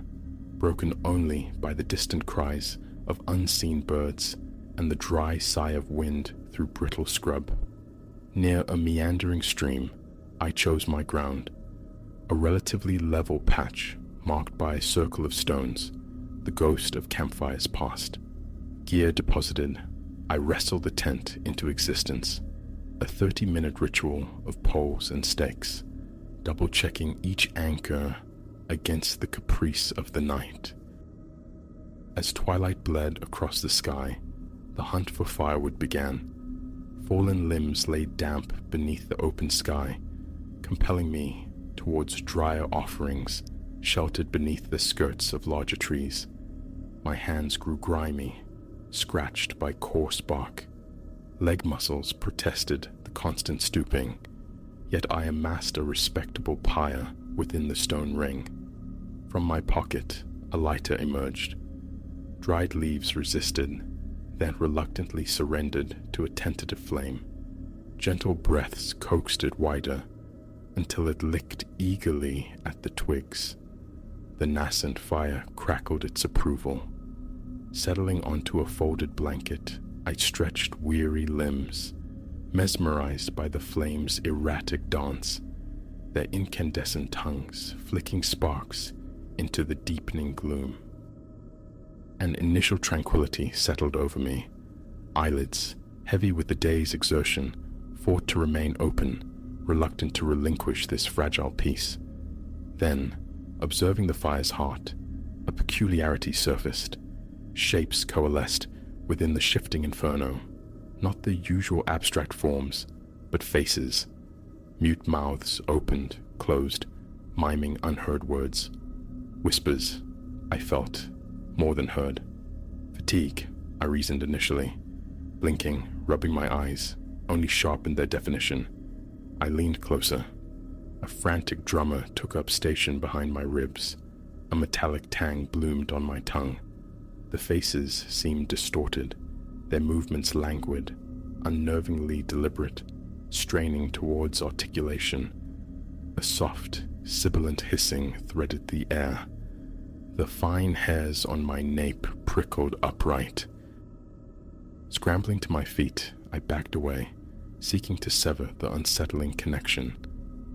broken only by the distant cries of unseen birds and the dry sigh of wind through brittle scrub. Near a meandering stream, I chose my ground, a relatively level patch marked by a circle of stones, the ghost of campfires past. Gear deposited, I wrestled the tent into existence, a 30-minute ritual of poles and stakes, double-checking each anchor against the caprice of the night. As twilight bled across the sky, the hunt for firewood began. Fallen limbs lay damp beneath the open sky, compelling me towards drier offerings sheltered beneath the skirts of larger trees. My hands grew grimy, scratched by coarse bark. Leg muscles protested the constant stooping, yet I amassed a respectable pyre within the stone ring. From my pocket, a lighter emerged. Dried leaves resisted, then reluctantly surrendered to a tentative flame. Gentle breaths coaxed it wider until it licked eagerly at the twigs. The nascent fire crackled its approval. Settling onto a folded blanket, I stretched weary limbs, mesmerized by the flame's erratic dance, their incandescent tongues flicking sparks into the deepening gloom. An initial tranquility settled over me. Eyelids, heavy with the day's exertion, fought to remain open, reluctant to relinquish this fragile peace. Then, observing the fire's heart, a peculiarity surfaced. Shapes coalesced within the shifting inferno, not the usual abstract forms, but faces. Mute mouths opened, closed, miming unheard words. Whispers, I felt, more than heard. Fatigue, I reasoned initially. Blinking, rubbing my eyes, only sharpened their definition. I leaned closer. A frantic drummer took up station behind my ribs. A metallic tang bloomed on my tongue. The faces seemed distorted, their movements languid, unnervingly deliberate, straining towards articulation. A soft, sibilant hissing threaded the air. The fine hairs on my nape prickled upright. Scrambling to my feet, I backed away, seeking to sever the unsettling connection.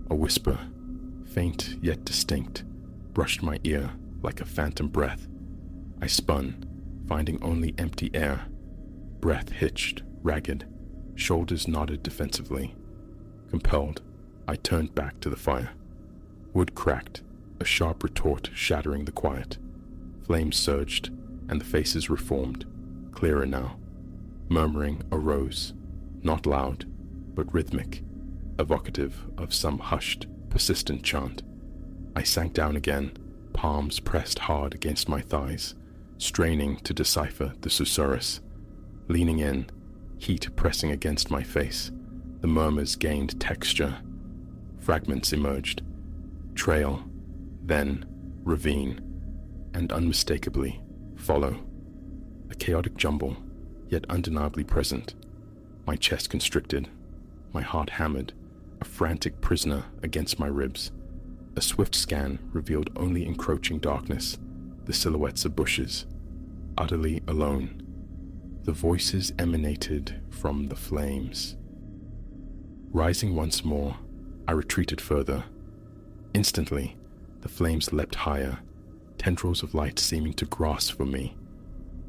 A whisper, faint yet distinct, brushed my ear like a phantom breath. I spun, finding only empty air. Breath hitched, ragged, shoulders nodded defensively. Compelled, I turned back to the fire. Wood cracked, a sharp retort shattering the quiet. Flames surged, and the faces reformed, clearer now. Murmuring arose, not loud, but rhythmic, evocative of some hushed, persistent chant. I sank down again, palms pressed hard against my thighs, straining to decipher the susurrus. Leaning in, heat pressing against my face, the murmurs gained texture. Fragments emerged. Trail, then ravine, and unmistakably follow. A chaotic jumble yet undeniably present. My chest constricted, my heart hammered, a frantic prisoner against my ribs. A swift scan revealed only encroaching darkness, the silhouettes of bushes, utterly alone. The voices emanated from the flames. Rising once more, I retreated further. Instantly, the flames leapt higher, tendrils of light seeming to grasp for me.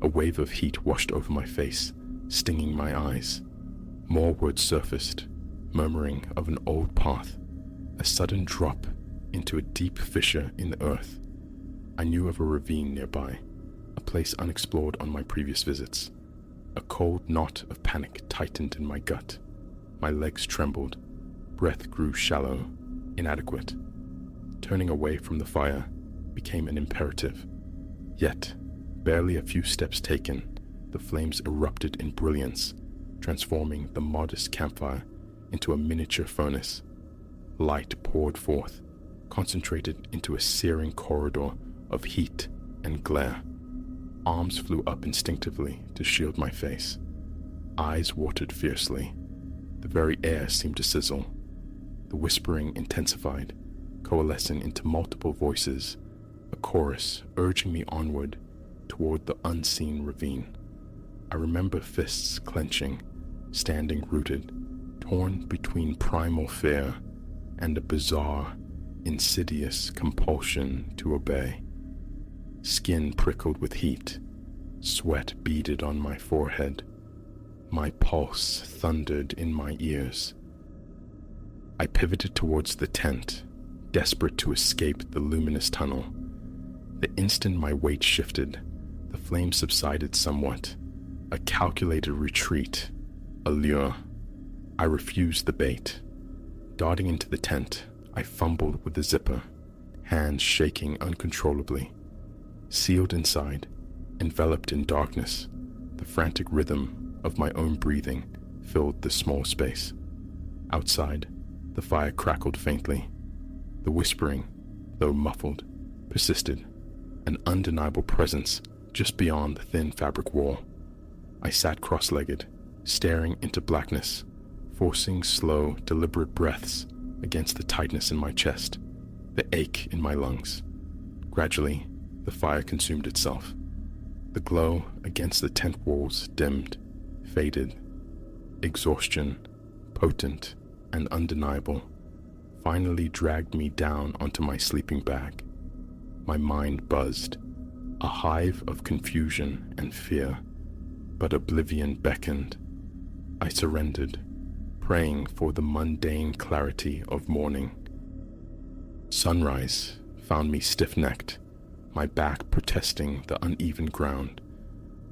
A wave of heat washed over my face, stinging my eyes. More words surfaced, murmuring of an old path, a sudden drop into a deep fissure in the earth. I knew of a ravine nearby, a place unexplored on my previous visits. A cold knot of panic tightened in my gut. My legs trembled, breath grew shallow, inadequate. Turning away from the fire became an imperative. Yet, barely a few steps taken, the flames erupted in brilliance, transforming the modest campfire into a miniature furnace. Light poured forth, concentrated into a searing corridor of heat and glare. Arms flew up instinctively to shield my face. Eyes watered fiercely. The very air seemed to sizzle. The whispering intensified, coalescing into multiple voices, a chorus urging me onward toward the unseen ravine. I remember fists clenching, standing rooted, torn between primal fear and a bizarre, insidious compulsion to obey. Skin prickled with heat, sweat beaded on my forehead. My pulse thundered in my ears. I pivoted towards the tent, desperate to escape the luminous tunnel. The instant my weight shifted, the flame subsided somewhat. A calculated retreat, a lure. I refused the bait. Darting into the tent, I fumbled with the zipper, hands shaking uncontrollably. Sealed inside, enveloped in darkness, the frantic rhythm of my own breathing filled the small space. Outside, the fire crackled faintly. The whispering, though muffled, persisted, an undeniable presence just beyond the thin fabric wall. I sat cross-legged, staring into blackness, forcing slow, deliberate breaths against the tightness in my chest, the ache in my lungs. Gradually, the fire consumed itself. The glow against the tent walls dimmed, faded. Exhaustion, potent and undeniable, finally dragged me down onto my sleeping bag. My mind buzzed, a hive of confusion and fear, but oblivion beckoned. I surrendered, praying for the mundane clarity of morning. Sunrise found me stiff-necked, my back protesting the uneven ground.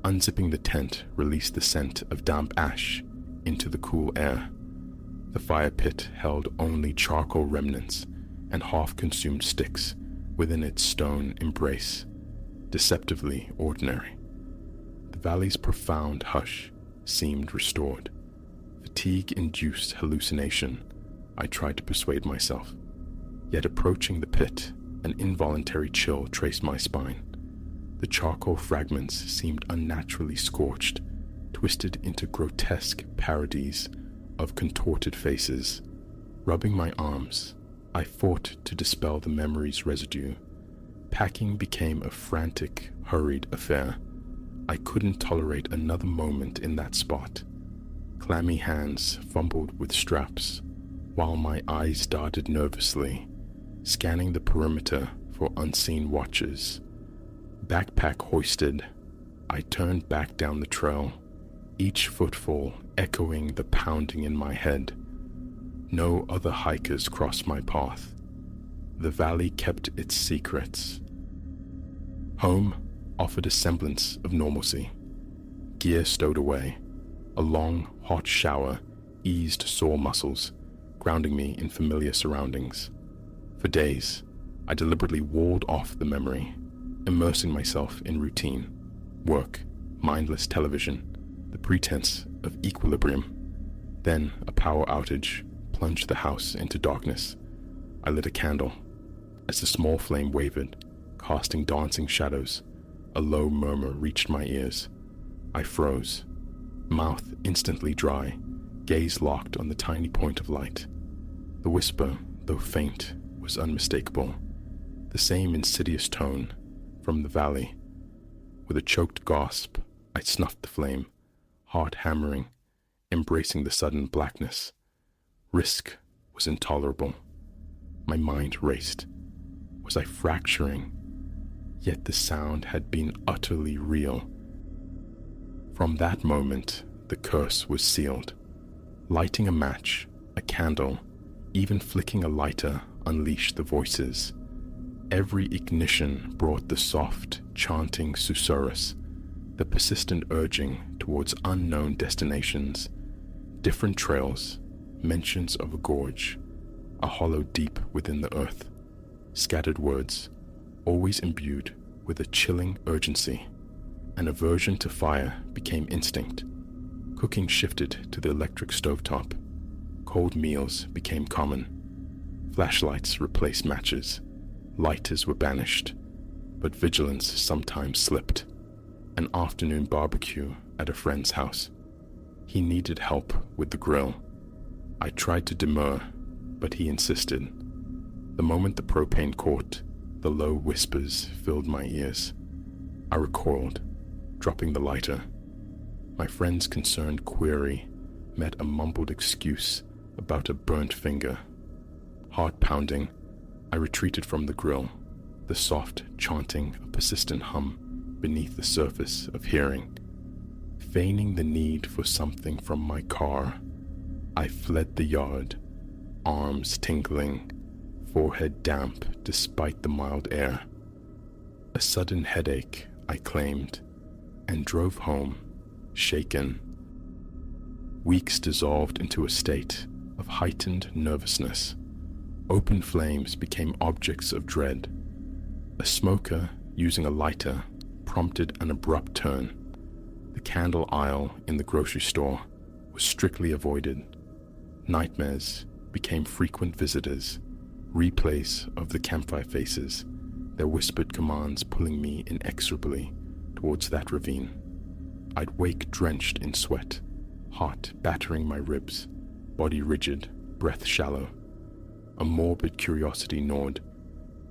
Unzipping the tent released the scent of damp ash into the cool air. The fire pit held only charcoal remnants and half-consumed sticks within its stone embrace, deceptively ordinary. The valley's profound hush seemed restored. Fatigue-induced hallucination, I tried to persuade myself. Yet approaching the pit, an involuntary chill traced my spine. The charcoal fragments seemed unnaturally scorched, twisted into grotesque parodies of contorted faces. Rubbing my arms, I fought to dispel the memory's residue. Packing became a frantic, hurried affair. I couldn't tolerate another moment in that spot. Clammy hands fumbled with straps, while my eyes darted nervously, scanning the perimeter for unseen watchers. Backpack hoisted, I turned back down the trail, each footfall echoing the pounding in my head. No other hikers crossed my path. The valley kept its secrets. Home offered a semblance of normalcy. Gear stowed away. A long, hot shower eased sore muscles, grounding me in familiar surroundings. For days, I deliberately walled off the memory, immersing myself in routine, work, mindless television, the pretense of equilibrium. Then a power outage plunged the house into darkness. I lit a candle. As the small flame wavered, casting dancing shadows, a low murmur reached my ears. I froze, mouth instantly dry, gaze locked on the tiny point of light. The whisper, though faint, was unmistakable, the same insidious tone from the valley. With a choked gasp, I snuffed the flame, heart hammering, embracing the sudden blackness. Risk was intolerable. My mind raced. Was I fracturing? Yet the sound had been utterly real. From that moment, the curse was sealed. Lighting a match, a candle, even flicking a lighter unleashed the voices. Every ignition brought the soft, chanting susurrus, the persistent urging towards unknown destinations, different trails, mentions of a gorge, a hollow deep within the earth, scattered words, always imbued with a chilling urgency. An aversion to fire became instinct. Cooking shifted to the electric stovetop. Cold meals became common. Flashlights replaced matches. Lighters were banished, but vigilance sometimes slipped. An afternoon barbecue at a friend's house. He needed help with the grill. I tried to demur, but he insisted. The moment the propane caught, the low whispers filled my ears. I recoiled, dropping the lighter. My friend's concerned query met a mumbled excuse about a burnt finger. Heart pounding, I retreated from the grill, the soft chanting a persistent hum beneath the surface of hearing. Feigning the need for something from my car, I fled the yard, arms tingling, forehead damp despite the mild air. A sudden headache, I claimed, and drove home, shaken. Weeks dissolved into a state of heightened nervousness. Open flames became objects of dread. A smoker using a lighter prompted an abrupt turn. The candle aisle in the grocery store was strictly avoided. Nightmares became frequent visitors, replays of the campfire faces, their whispered commands pulling me inexorably towards that ravine. I'd wake drenched in sweat, heart battering my ribs, body rigid, breath shallow. A morbid curiosity gnawed.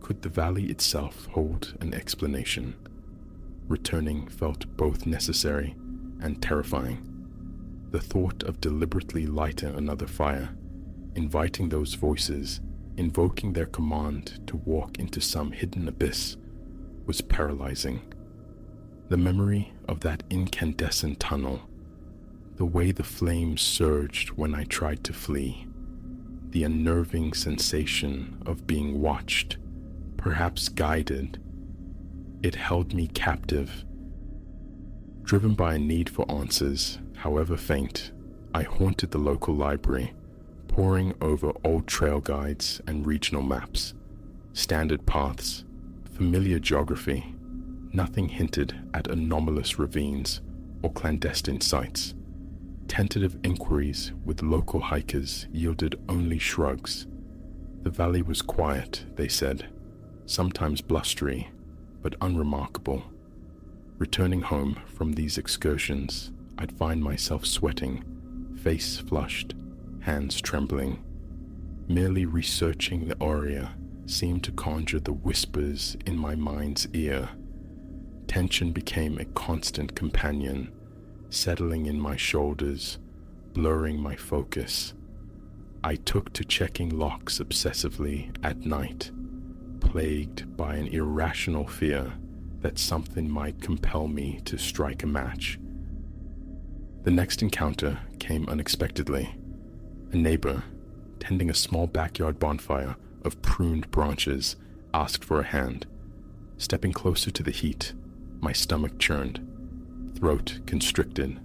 Could the valley itself hold an explanation? Returning felt both necessary and terrifying. The thought of deliberately lighting another fire, inviting those voices, invoking their command to walk into some hidden abyss, was paralyzing. The memory of that incandescent tunnel, the way the flames surged when I tried to flee, the unnerving sensation of being watched, perhaps guided, it held me captive. Driven by a need for answers, however faint, I haunted the local library, poring over old trail guides and regional maps, standard paths, familiar geography. Nothing hinted at anomalous ravines or clandestine sites. Tentative inquiries with local hikers yielded only shrugs. The valley was quiet, they said, sometimes blustery, but unremarkable. Returning home from these excursions, I'd find myself sweating, face flushed, hands trembling. Merely researching the area seemed to conjure the whispers in my mind's ear. Tension became a constant companion, settling in my shoulders, blurring my focus. I took to checking locks obsessively at night, plagued by an irrational fear that something might compel me to strike a match. The next encounter came unexpectedly. A neighbor, tending a small backyard bonfire of pruned branches, asked for a hand. Stepping closer to the heat, my stomach churned, throat constricted.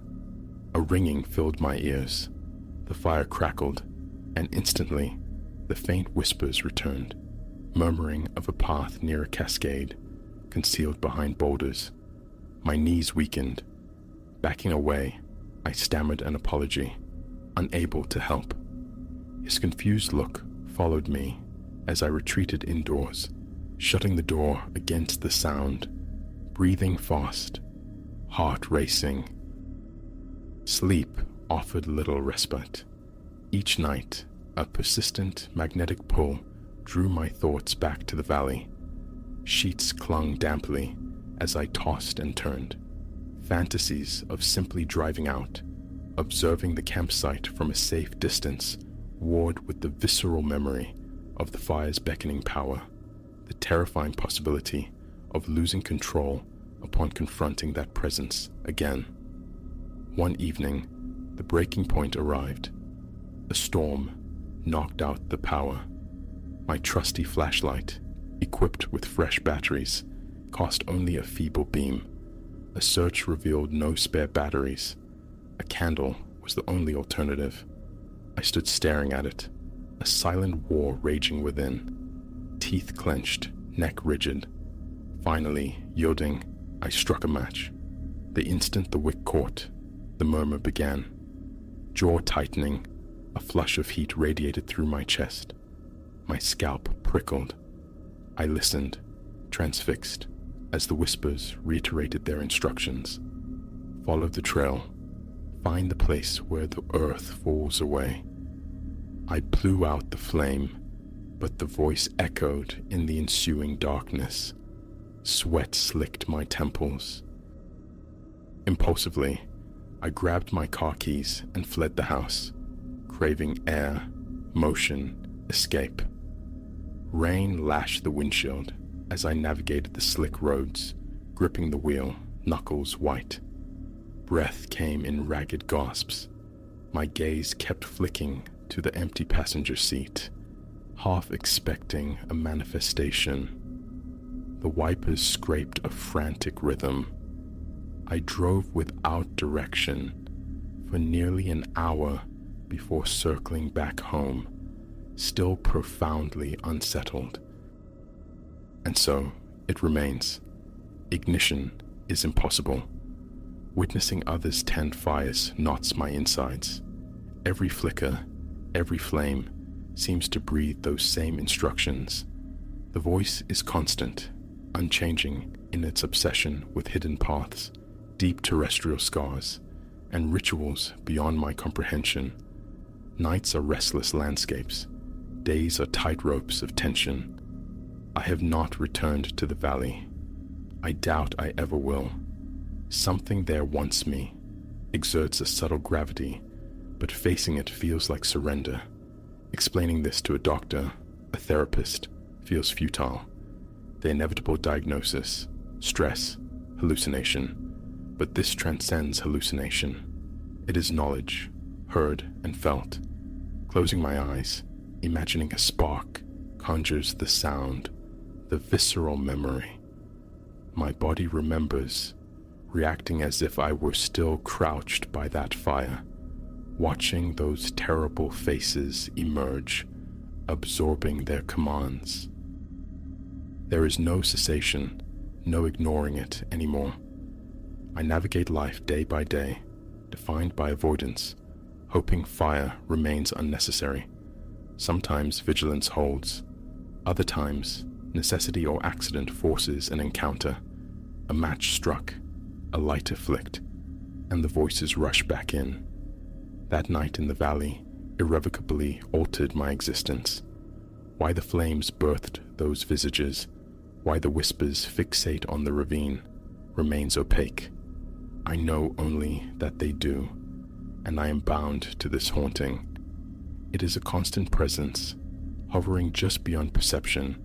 A ringing filled my ears. The fire crackled, and instantly, the faint whispers returned, murmuring of a path near a cascade, concealed behind boulders. My knees weakened. Backing away, I stammered an apology, unable to help. His confused look followed me as I retreated indoors, shutting the door against the sound, breathing fast, heart racing. Sleep offered little respite. Each night, a persistent magnetic pull drew my thoughts back to the valley. Sheets clung damply as I tossed and turned. Fantasies of simply driving out, observing the campsite from a safe distance, warred with the visceral memory of the fire's beckoning power, the terrifying possibility of losing control upon confronting that presence again. One evening, the breaking point arrived. A storm knocked out the power. My trusty flashlight, equipped with fresh batteries, cost only a feeble beam. A search revealed no spare batteries. A candle was the only alternative. I stood staring at it, a silent war raging within, teeth clenched, neck rigid. Finally, yielding, I struck a match. The instant the wick caught, the murmur began. Jaw tightening, a flush of heat radiated through my chest. My scalp prickled. I listened, transfixed, as the whispers reiterated their instructions. Follow the trail. Find the place where the earth falls away. I blew out the flame, but the voice echoed in the ensuing darkness. Sweat slicked my temples. Impulsively, I grabbed my car keys and fled the house, craving air, motion, escape. Rain lashed the windshield as I navigated the slick roads, gripping the wheel, knuckles white. Breath came in ragged gasps. My gaze kept flicking to the empty passenger seat, half expecting a manifestation. The wipers scraped a frantic rhythm. I drove without direction for nearly an hour before circling back home, still profoundly unsettled. And so it remains. Ignition is impossible. Witnessing others tend fires knots my insides. Every flicker, every flame seems to breathe those same instructions. The voice is constant, unchanging in its obsession with hidden paths, deep terrestrial scars, and rituals beyond my comprehension. Nights are restless landscapes. Days are tightropes of tension. I have not returned to the valley. I doubt I ever will. Something there wants me, exerts a subtle gravity, but facing it feels like surrender. Explaining this to a doctor, a therapist, feels futile. The inevitable diagnosis, stress, hallucination. But this transcends hallucination. It is knowledge, heard and felt. Closing my eyes, imagining a spark, conjures the sound, the visceral memory. My body remembers, reacting as if I were still crouched by that fire, watching those terrible faces emerge, absorbing their commands. There is no cessation, no ignoring it anymore. I navigate life day by day, defined by avoidance, hoping fire remains unnecessary. Sometimes vigilance holds. Other times, necessity or accident forces an encounter. A match struck, a lighter flicked, and the voices rush back in. That night in the valley irrevocably altered my existence. Why the flames birthed those visages, why the whispers fixate on the ravine, remains opaque. I know only that they do, and I am bound to this haunting. It is a constant presence, hovering just beyond perception,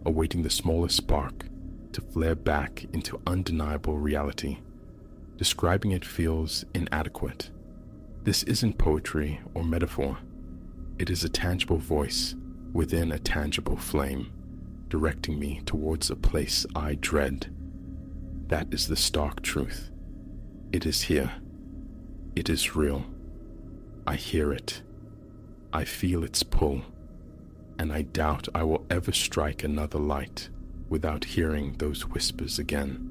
awaiting the smallest spark to flare back into undeniable reality. Describing it feels inadequate. This isn't poetry or metaphor. It is a tangible voice within a tangible flame, directing me towards a place I dread. That is the stark truth. It is here. It is real. I hear it. I feel its pull, and I doubt I will ever strike another light without hearing those whispers again.